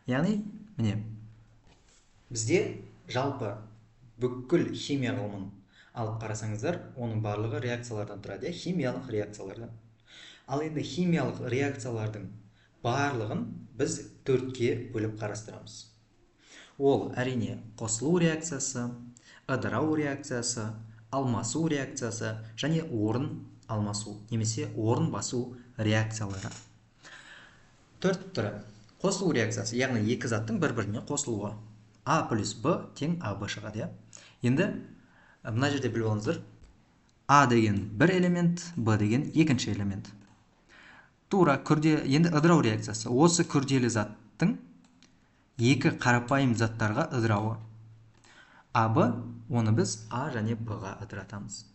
Яғни, міне, бізде жалпы бүкіл химия ғылымын алып қарасаңыздар, оның барлығы реакциялардан тұрады, химиялық реакциялардан. Ал енді химиялық реакциялардың барлығын біз төртке бөліп қарастырамыз. Ол әрине қосылу реакциясы, ыдырау реакциясы, алмасу реакциясы және орын алмасу немесе орын басу реакциялары. Төрт түрі. Қосылу реакциясы, яғни екі заттың бір-біріне қосылуы. А плюс Б тең АБ шығады. Енді мына жерде біліп алыңыздар, А деген бір элемент, Б деген екінші элемент. Тура енді ыдырау реакциясы. Осы күрделі заттың екі қарапайым заттарға ыдырауы. АБ, оны біз А және Б-ға ыдыратамыз.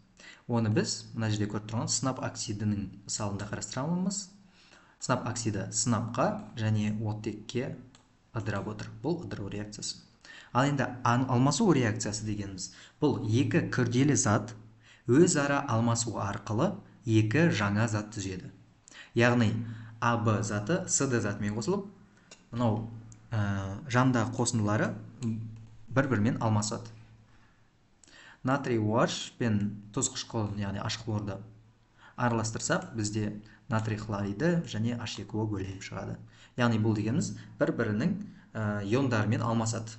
Оны біз мына жерде көріп тұрған сынап оксидінің мысалында қарастырамыз. Сынап оксиді сынапқа және оттекке ыдырап отыр. Бұл ыдырау реакциясы. Ал енді алмасу реакциясы дегеніміз, бұл екі күрделі зат өзара алмасу арқылы екі жаңа зат түзеді. Яғни АБ заты СД затымен қосылып, мынау жандағы қосындылары бір-бірімен алмасады. Натрий OH пен тұз қышқылын, яғни H-хлорды араластырсақ, бізде натрий хлориді және H2O бөлініп шығады. Яғни бұл дегеніміз бір-бірінің иондарымен алмасады.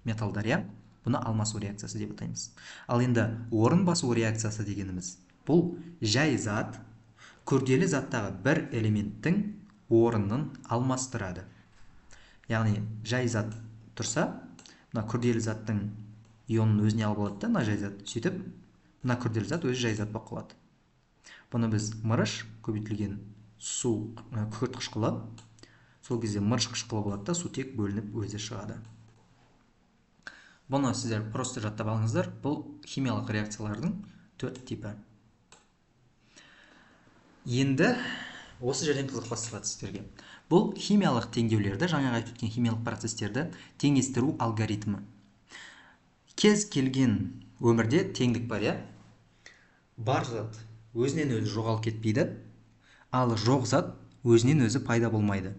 Металдар, бұны алмасу реакциясы деп атаймыз. Ал енді орын басу реакциясы дегеніміз, бұл жай зат күрделі заттағы бір элементтің орнын алмастырады. Яғни жай зат тұрса, мына күрделі заттың ионын өзіне алып алады да, мына жай зат. Сөйтіп, мына күрделі зат өзі жай зат болып қалады. Бұны біз мырыш, көбейтілген су күкірт қышқылы, сол кезде мырыш қышқылы болады да, сутек бөлініп өзі шығады. Бұны сіздер просто жаттап алыңыздар. Бұл химиялық реакциялардың төрт типі. Енді осы жерден қызық басталады сіздерге. Бұл химиялық теңдеулерді, жаңағы айтып өткен химиялық процестерді теңестіру алгоритмі. Кез келген өмірде теңдік бар, бар зат өзінен өзі жоғалып кетпейді, ал жоқ зат өзінен өзі пайда болмайды.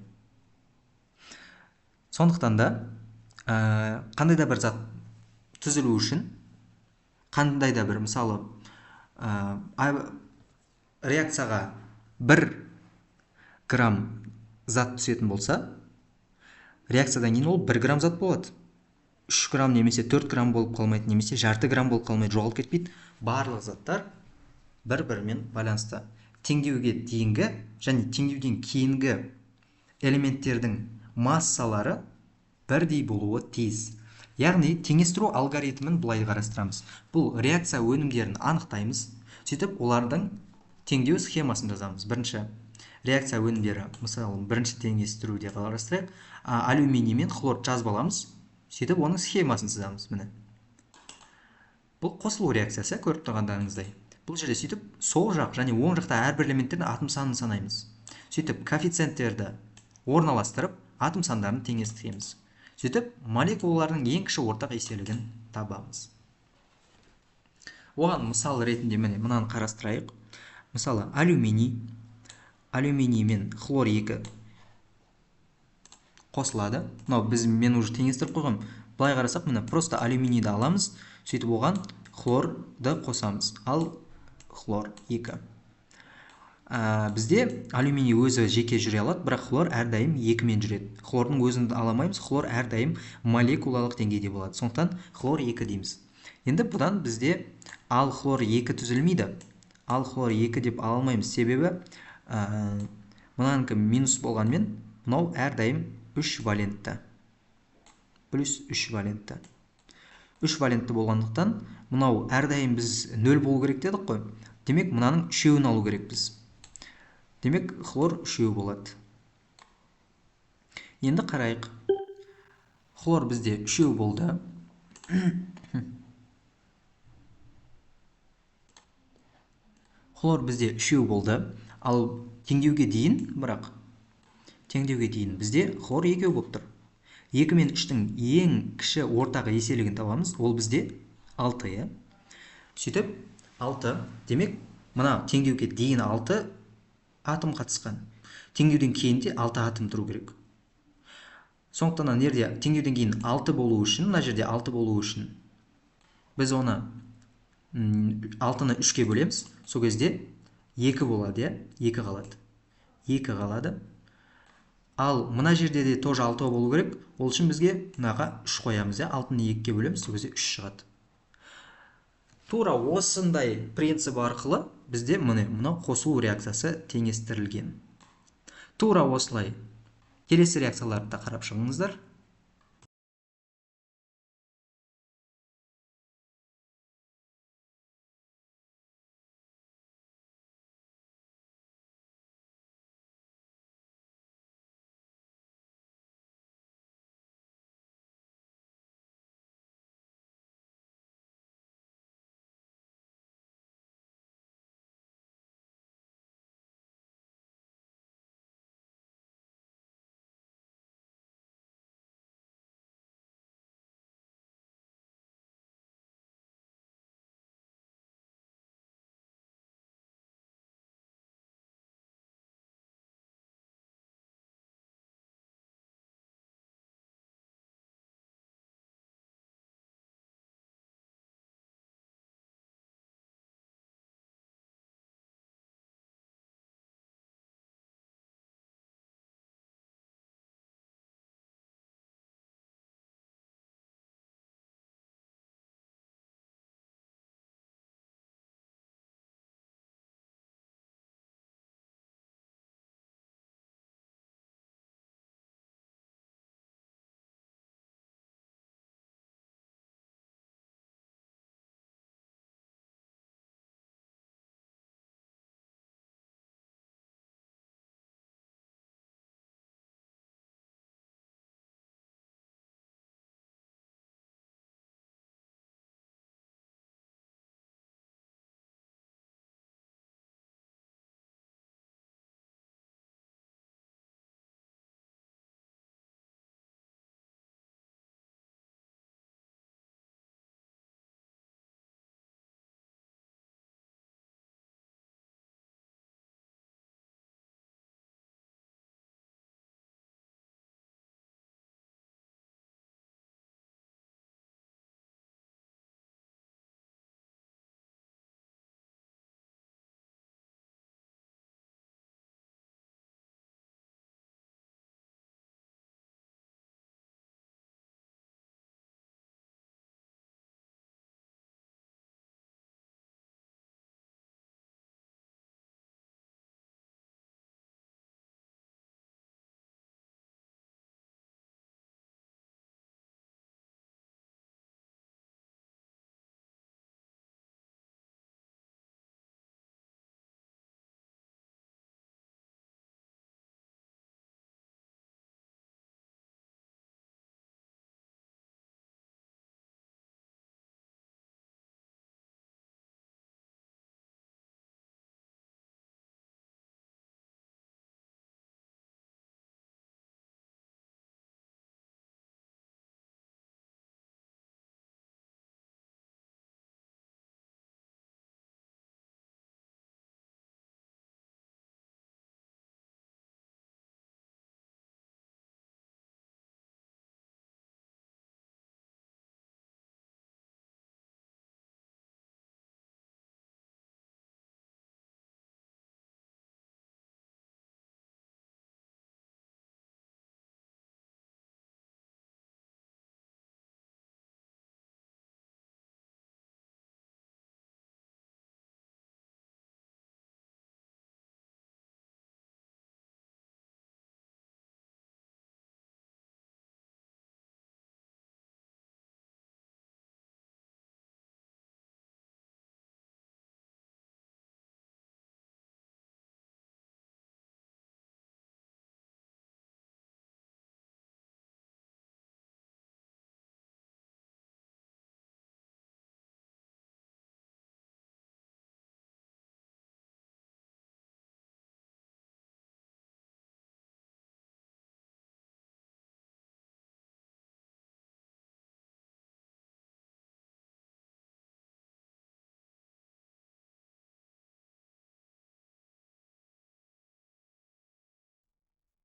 Сондықтан да қандай да бір зат түзілу үшін, қандай да бір, мысалы, реакцияға 1 грамм зат түсетін болса, реакциядан кейін ол 1 грамм зат болады. 3 грамм немесе 4 грамм болып қалмайды, немесе жарты грамм болып қалмайды, жоғалып кетпейді. Барлық заттар бір-бірімен байланысты. Теңдеуге дейінгі және теңдеуден кейінгі элементтердің массалары бірдей болуы тиіс. Яғни, теңестіру алгоритмін былай қарастырамыз. Бұл реакция өнімдерін анықтаймыз. Сөйтіп, олардың теңдеу схемасын жазамыз. Бірінші реакция өнімдері, мысалы, бірінші теңестіруде қарастырайық. Алюминий мен хлор жазып аламыз. Сөйтіп, оның схемасын сызамыз. Міне. Бұл қосылу реакциясы, көріп тұрғандарыңыздай. Бұл жерде сөйтіп, сол жақ және оң жақта әрбір элементтердің атом санын санаймыз. Сөйтіп, коэффициенттерді орналастырып, атом сандарын теңестіреміз. Сөйтіп, молекулалардың ең кіші ортақ еселігін табамыз. Оған мысал ретінде мынаны қарастырайық. Мысалы, алюминий мен хлор 2 қосылады. Мен уже теңестіріп қойғам. Былай қарасақ, просто алюминийді аламыз, сөйтіп оған хлорды қосамыз. Ал хлор 2. Бізде алюминий өзі жеке жүре алады, бірақ хлор әрдайым 2-мен жүреді. Хлордың өзін аламаймыз, хлор әрдайым молекулалық деңгейде болады. Сондықтан хлор 2 дейміз. Енді бұдан бізде ал хлор 2 түзілмейді. Ал хлор 2 деп ала алмаймыз. Себебі мынанікі минус болғанмен, мынау әрдайым 3 валентті. Плюс 3 валентті. 3 валентті болғандықтан, мынау әрдайым біз 0 болу керек дедік қой. Демек мынаның үшеуін алу керекпіз. Демек хлор үшеу болады. Енді қарайық. Хлор бізде үшеу болды. Хлор бізде үшеу болды. Ал теңдеуге дейін, бірақ теңдеуге дейін бізде хлор екеу болып тұр. 2 мен 3-тің ең кіші ортағы еселігін табамыз. Ол бізде 6, е. Сөйтіп 6. Демек, мына теңдеуге дейін 6 атом қатысқан. Теңдеуден кейін де 6 атом тұру керек. Сондықтан мына жерде теңдеуден кейін 6 болу үшін, мына жерде 6 болу үшін біз оны 6-ны 3-ке бөлеміз. Сол кезде 2 болады, е. 2 қалады. 2 қалады. Ал мына жерде де тоже 6 болу керек. Ол үшін бізге мынаға 3 қоямыз, е. 6-ны 2-ке бөлеміз, сол кезде 3 шығады. Тура осындай принцип арқылы бізде мынау қосылу реакциясы теңестірілген. Тура осылай келесі реакцияларды да қарап шығыңыздар.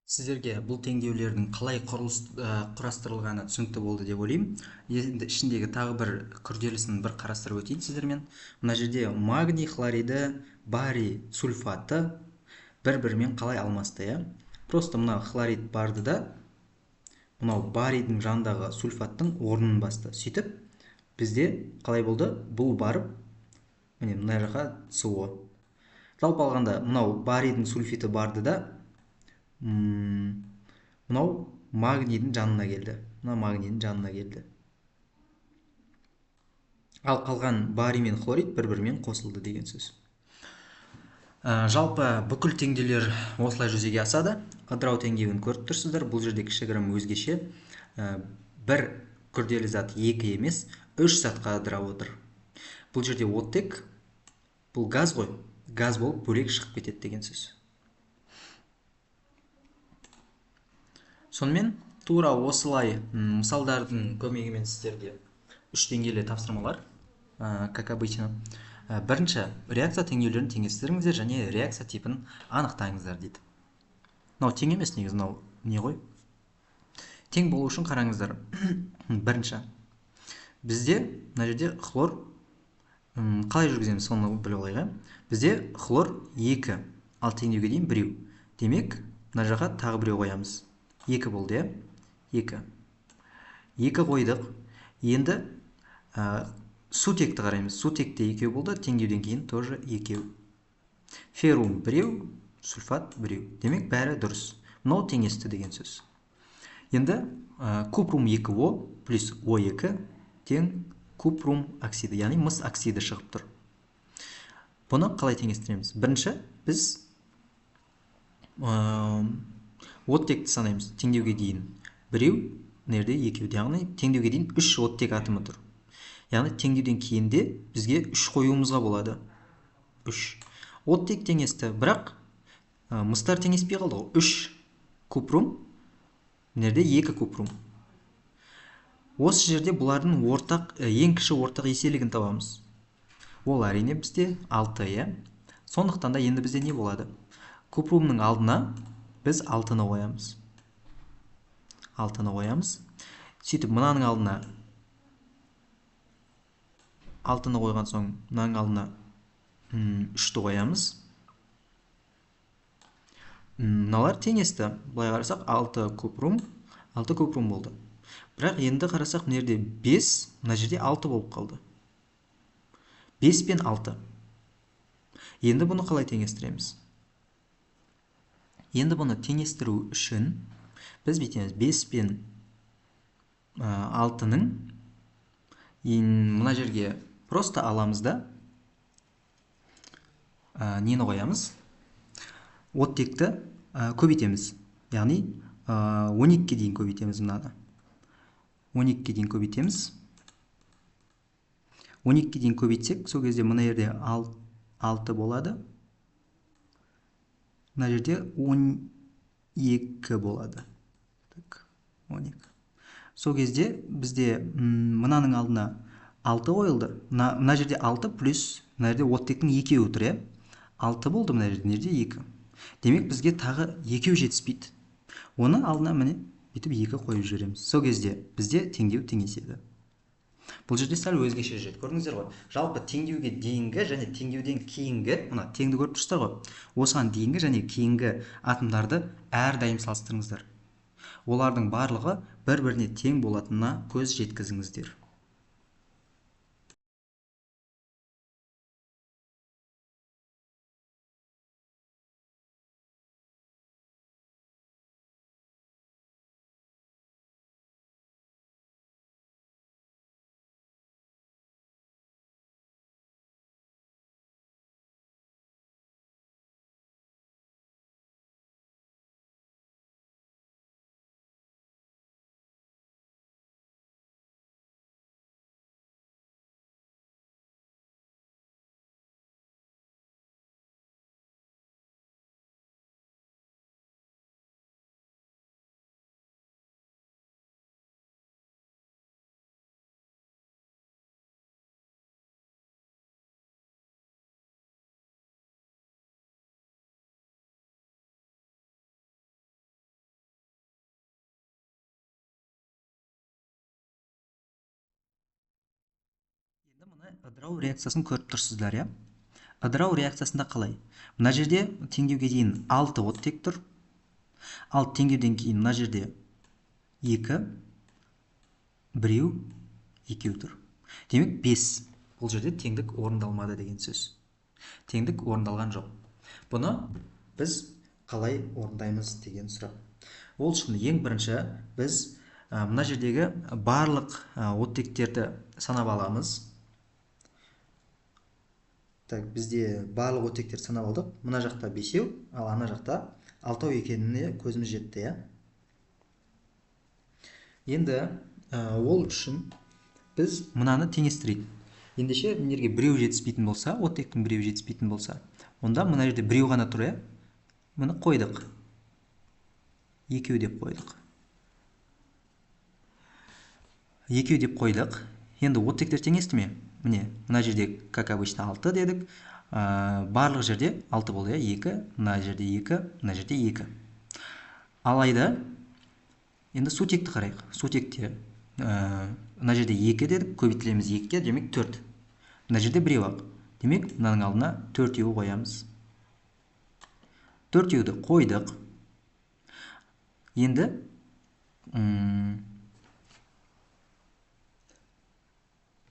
Сіздерге бұл теңдеулердің қалай құрастырылғаны түсінікті болды деп ойлаймын. Енді ішіндегі тағы бір күрделісін бір қарастырып өтейін сіздермен. Мына жерде магний хлориді, барий сульфаты бір-бірімен қалай алмасты, Просто мына хлорид барды да, мынау барийдің жанындағы сульфаттың орнын басты. Сөйтіп, бізде қалай болды? Бұл барып, міне мына жаққа СО. Жалпы алғанда, мынау барийдің сульфиті барды да, мынау магнийдің жанына келді. Мына магнийдің жанына келді. Ал қалған барий мен хлорид бір-бірімен қосылды деген сөз. Жалпы бүкіл теңдеулер осылай жүзеге асады. Ыдырау теңдеуін көріп тұрсыздар. Бұл жерде кішігірім өзгеше. Бір күрделі зат екі емес, үш затқа ыдырап отыр. Бұл жерде оттек, бұл газ ғой. Газ болып бөлек шығып кетеді деген сөз. Сонымен тура осылай мысалдардың көмегімен сіздерге үш деңгейлі тапсырмалар, как обычно. Бірінші, реакция теңдеулерін теңестіріңіздер және реакция типін анықтаңыздар дейді. Мынау тең емес, негізі мынау не ғой? Тең болу үшін қараңыздар. Бірінші, бізде мына жерде хлор қалай жүргіземіз, соны біліп алайық. Бізде хлор 2, ал теңдеуге дейін 1. Демек, мына жаққа тағы 1 қоямыз. 2 болды, 2. 2 қойдық. Енді сутекті қараймыз. Сутекте 2 болды, теңдеуден кейін тоже 2. Феррум 1, сульфат 1. Демек, бәрі дұрыс. Мынау теңесті деген сөз. Енді купрум 2О плюс О2 тең купрум оксиді, яғни мыс оксиді шығып тұр. Бұны қалай теңестіреміз? Бірінші, біз оттекті санаймыз. Теңдеуге дейін 1, нерде 2, яғни теңдеуге дейін 3 оттек атомы тұр. Яғни теңдеуден кейінде бізге 3 қоюымызға болады. 3. Оттек теңесті, бірақ мыстар теңеспей қалды ғой. 3 купрум, нерде 2 купрум. Осы жерде бұлардың ең кіші ортақ еселігін табамыз. Ол әрине бізде 6, Сондықтан да енді бізде не болады? Купрумның алдына біз 6-ны қоямыз. 6-ны қоямыз. Сөйтіп, мынаның алдына 6-ны қойған соң, мынаның алдына 3-ті қоямыз. Мыналар теңесті. Былай қарасақ, 6 купрум болды. Бірақ енді қарасақ, нерде 5, мына жерде 6 болып қалды. 5 пен 6. Енді бұны қалай теңестіреміз? Енді бұны теңестіру үшін біз бетеміз 5 пен 6-ның мына жерге просто аламыз да нені қоямыз? Оттекті көбейтеміз. Яғни 12-ке дейін көбейтеміз мынаны. 12-ке дейін көбейтеміз. 12-ке дейін көбейтсек, сол кезде мына жерде 6 болады. Мына жерде 12 болады. 12. Сол кезде бізде мынаның алдына 6 қойылды. Мына жерде 6 плюс, мына жерде оттектің 2-і тұр, 6 болды, мына жерде нерде 2. Демек, бізге тағы 2 жетіспейді. Оны алдына міне бүйтіп 2 қойып жібереміз. Сол кезде бізде теңдеу теңеседі. Бұл жерде сәл өзгеше жүреді. Көрдіңіздер ғой? Жалпы теңдеуге дейінгі және теңдеуден кейінгі, мына теңді көріп тұрсыздар ғой? Осыған дейінгі және кейінгі атомдарды әрдайым салыстырыңыздар. Олардың барлығы бір-біріне тең болатынына көз жеткізіңіздер. ыдырау реакциясын көріп тұрсыздар, иә? Ыдырау реакциясында қалай? Мына жерде теңдеуге дейін 6 оттек тұр. Ал теңдеуден кейін мына жерде 2, біреу, екеу тұр. Демек 5. Бұл жерде теңдік орындалмады деген сөз. Теңдік орындалған жоқ. Бұны біз қалай орындаймыз деген сұрақ. Ол үшін ең бірінші біз мына жердегі барлық оттектерді санап аламыз. Так, бізде барлық оттектерді санап алдық. Мына жақта 5-еу, ал ана жақта 6 екеніне көзіміз жетті, иә? Енді ол үшін біз мынаны теңестірейік. Ендеше мінерге біреу жетіспейтін болса, оттектің біреу жетіспейтін болса, онда мына жерде біреу ғана тұр, иә? Мұны қойдық. Екеу деп қойдық. Екеу деп қойдық. Енді оттектер теңесті ме? Міне, мына жерде, как обычно, 6 дедік. Барлық жерде 6 болды, 2, мына жерде 2, мына жерде 2. Алайда, енді сутекті қарайық. Сутекте мына жерде 2 дедік, көбейтілеміз 2-ге, демек 4. Мына жерде біреу ақ. Демек, мынаның алдына 4-еу қоямыз. 4-еуді қойдық. Енді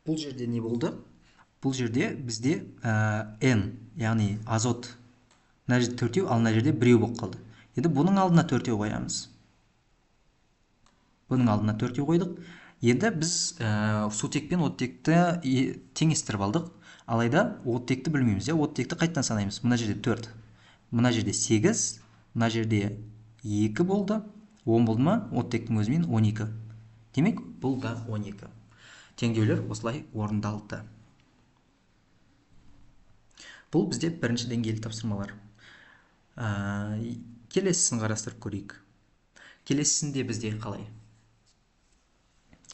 бұл жерде не болды? Бұл жерде бізде N, яғни азот. Мына жерде 4-еу, ал мына жерде біреу болып қалды. Енді бұның алдына 4-еу қоямыз. Бұның алдына 4-еу қойдық. Енді біз сутек пен оттекті теңестіріп алдық. Алайда оттекті білмейміз, оттекті қайттан санаймыз. Мына жерде 4, мына жерде 8, мына жерде 2 болды. 10 болды ма? Оттектің өзімен 12. Демек, бұл да 12. Теңдеулер осылай орындалды. Бұл бізде бірінші деңгейлі тапсырмалар. Келесісін қарастырып көрейік. Келесісінде бізде қалай?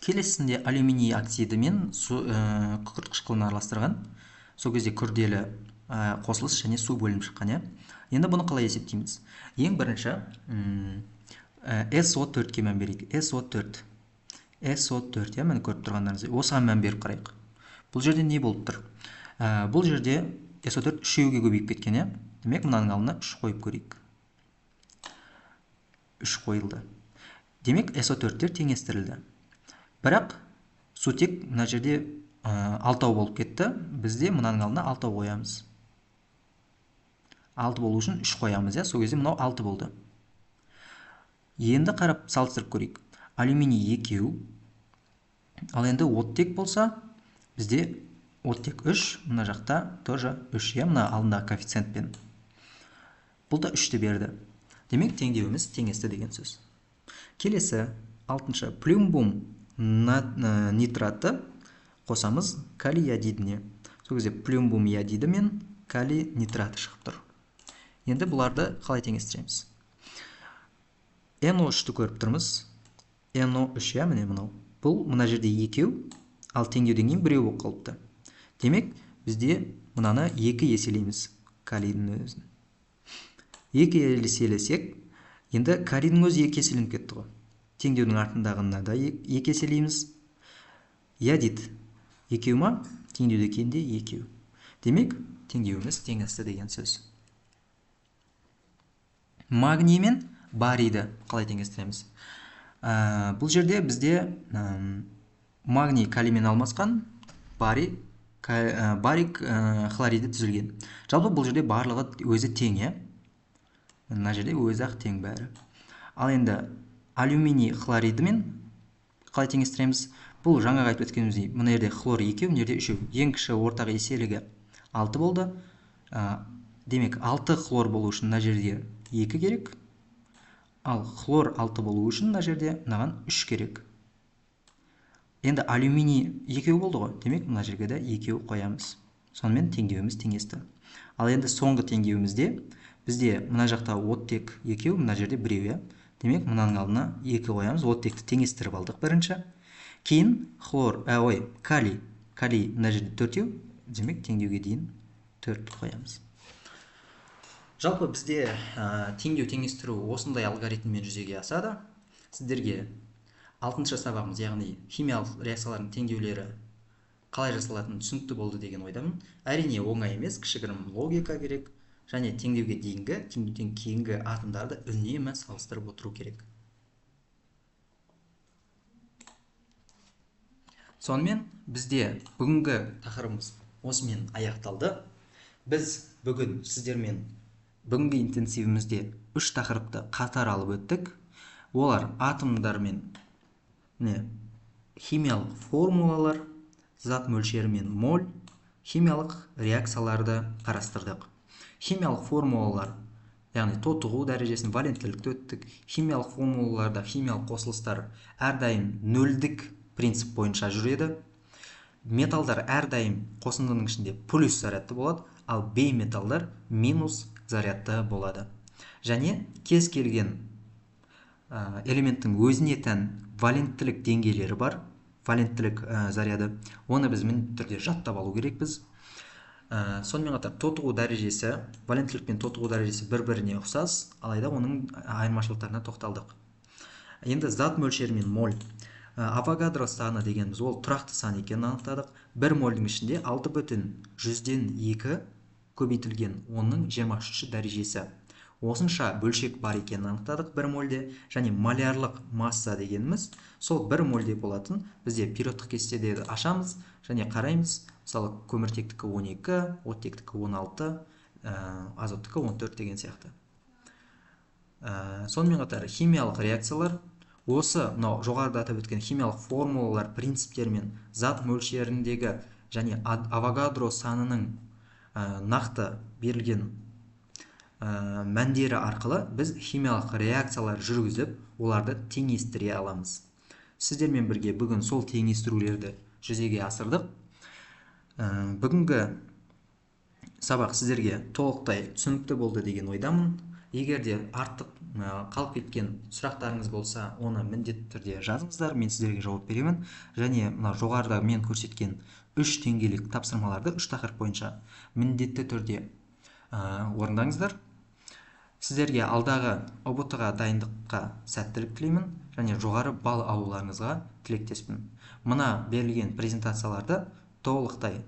Келесісінде алюминий оксиді мен күкірт қышқылын араластырған. Сол кезде күрделі қосылыс және су бөлініп шыққан. Енді бұны қалай есептейміз? Ең бірінші SO4-ке мән берейік. SO4, мені көріп тұрғандарыңыз. Осыған мән беріп қарайық. Бұл жерде не болып тұр? Бұл жерде SO4 үшеуге көбейіп кеткен. Демек, мынаның алдына 3 қойып көрейік. 3 қойылды. Демек, SO4-тер теңестірілді. Бірақ сутек мына жерде 6 болып кетті. Бізде мынаның алдына 6 қоямыз. 6 болу үшін 3 қоямыз. Сол кезде мынау 6 болды. Енді қарап салыстырып көрейік. Алюминий 2, ал енді оттек болса, бізде оттек 3, мына жақта тоже 3, мына алдындағы коэффициентпен. Бұл да 3-ті берді. Демек, теңдеуіміз теңесті деген сөз. Келесі, 6-шы, плюмбум нитраты қосамыз калий иодидіне. Сол кезде плюмбум иодиді мен калий нитраты шығып тұр. Енді бұларды қалай теңестіреміз? NO3-ті көріп тұрмыз. NO3, міне мұнау. Бұл мына жерде 2, ал теңдеуден кейін біреу болып қалыпты. Демек, бізде мынаны 2 еселейміз калийдің өзін. 2 еселесек, енді калийдің өзі 2 еселеніп кетті ғой. Теңдеудің артындағына да 2 еселейміз. Иодид 2 ма? Теңдеуден кейін де 2. Демек, теңдеуіміз теңесті деген сөз. Магний мен барийді қалай теңестіреміз? Бұл жерде бізде магний калиймен алмасқан, барий хлориді түзілген. Жалпы бұл жерде барлығы өзі тең, мына жерде өзі ақ тең бәрі. Ал енді алюминий хлоридімен қалай теңестіреміз? Бұл жаңа айтып өткеніміздей, мына жерде хлор 2, мына жерде 3. Ең кіші ортақ еселігі 6 болды. Демек, 6 хлор болу үшін мына жерде 2 керек. Ал хлор 6 болу үшін мына жерде мынаған 3 керек. Енді алюминий 2 болды ғой. Демек, мына жерге де 2 қоямыз. Сонымен теңдеуіміз теңесті. Ал енді соңғы теңдеуімізде бізде мына жақта оттек 2, мына жерде 1. Демек, мынаның алдына 2 қоямыз. Оттекті теңестіріп алдық бірінші. Кейін калий мына жерде 4. Демек, теңдеуге дейін 4 қоямыз. Жалпы бізде теңдеу теңестіру осындай алгоритммен жүзеге асады. Сіздерге 6-шы сабағымыз, яғни химиялық реакциялардың теңдеулері қалай жасалатыны түсінікті болды деген ойдамын. Әрине оңай емес, кішігірім логика керек, және теңдеуге теңдеуден кейінгі атомдарды үнемі салыстырып отыру керек. Сонымен бізде бүгінгі тақырыбымыз осымен аяқталды. Біз бүгін сіздермен бүгінгі интенсивімізде 3 тақырыпты қатар алып өттік. Олар атомдар мен химиялық формулалар, зат мөлшері мен моль, химиялық реакцияларды қарастырдық. Химиялық формулалар, яғни тотығу дәрежесін, валенттілікті өттік. Химиялық формулаларда химиялық қосылыстар әрдайым нөлдік принцип бойынша жүреді. Металдар әрдайым қосындының ішінде плюс зарядты болады, ал бейметалдар минус зарядты болады. Және кез келген элементтің өзіне тән валенттілік деңгейлері бар, валенттілік заряды. Оны біз міндетті түрде жаттап алу керекпіз. Сонымен қатар тотығу дәрежесі, валенттілік пен тотығу дәрежесі бір-біріне ұқсас, алайда оның айырмашылықтарына тоқталдық. Енді зат мөлшері мен моль. Авогадро саны дегеніміз ол тұрақты сан екенін анықтадық. 1 мольдің ішінде 6/100-2 көбейтілген 10-ның 23 дәрежесі. Осынша бөлшек бар екенін анықтадық 1 мольде, және молярлық масса дегеніміз сол 1 мольде болатын. Бізде периодтық кестеде ашамыз және қараймыз. Мысалы, көміртектікі 12, оттектікі 16, азоттікі 14 деген сияқты. Сонымен қатар химиялық реакциялар. Осы жоғарыда атап өткен химиялық формулалар, принциптер мен зат мөлшеріндегі және Авогадро санының нақты берілген мәндері арқылы біз химиялық реакциялар жүргізіп, оларды теңестіре аламыз. Сіздермен бірге бүгін сол теңестірулерді жүзеге асырдық. Бүгінгі сабақ сіздерге толықтай түсінікті болды деген ойдамын. Егер де артық қалып кеткен сұрақтарыңыз болса, оны міндетті түрде жазыңыздар, мен сіздерге жауап беремін. Және жоғарыда мен көрсеткен 3 теңгелік тапсырмаларды 3 тақырып бойынша міндетті түрде орындаңыздар. Сіздерге алдағы ұбт-ға дайындыққа сәттілік тілеймін және жоғары балл алуларыңызға тілектеспін. Мына берілген презентацияларды толықтай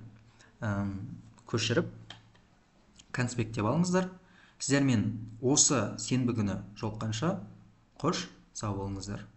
көшіріп конспекттеп алыңыздар. Сіздермен осы сенбі күні жолыққанша қош, сау болыңыздар.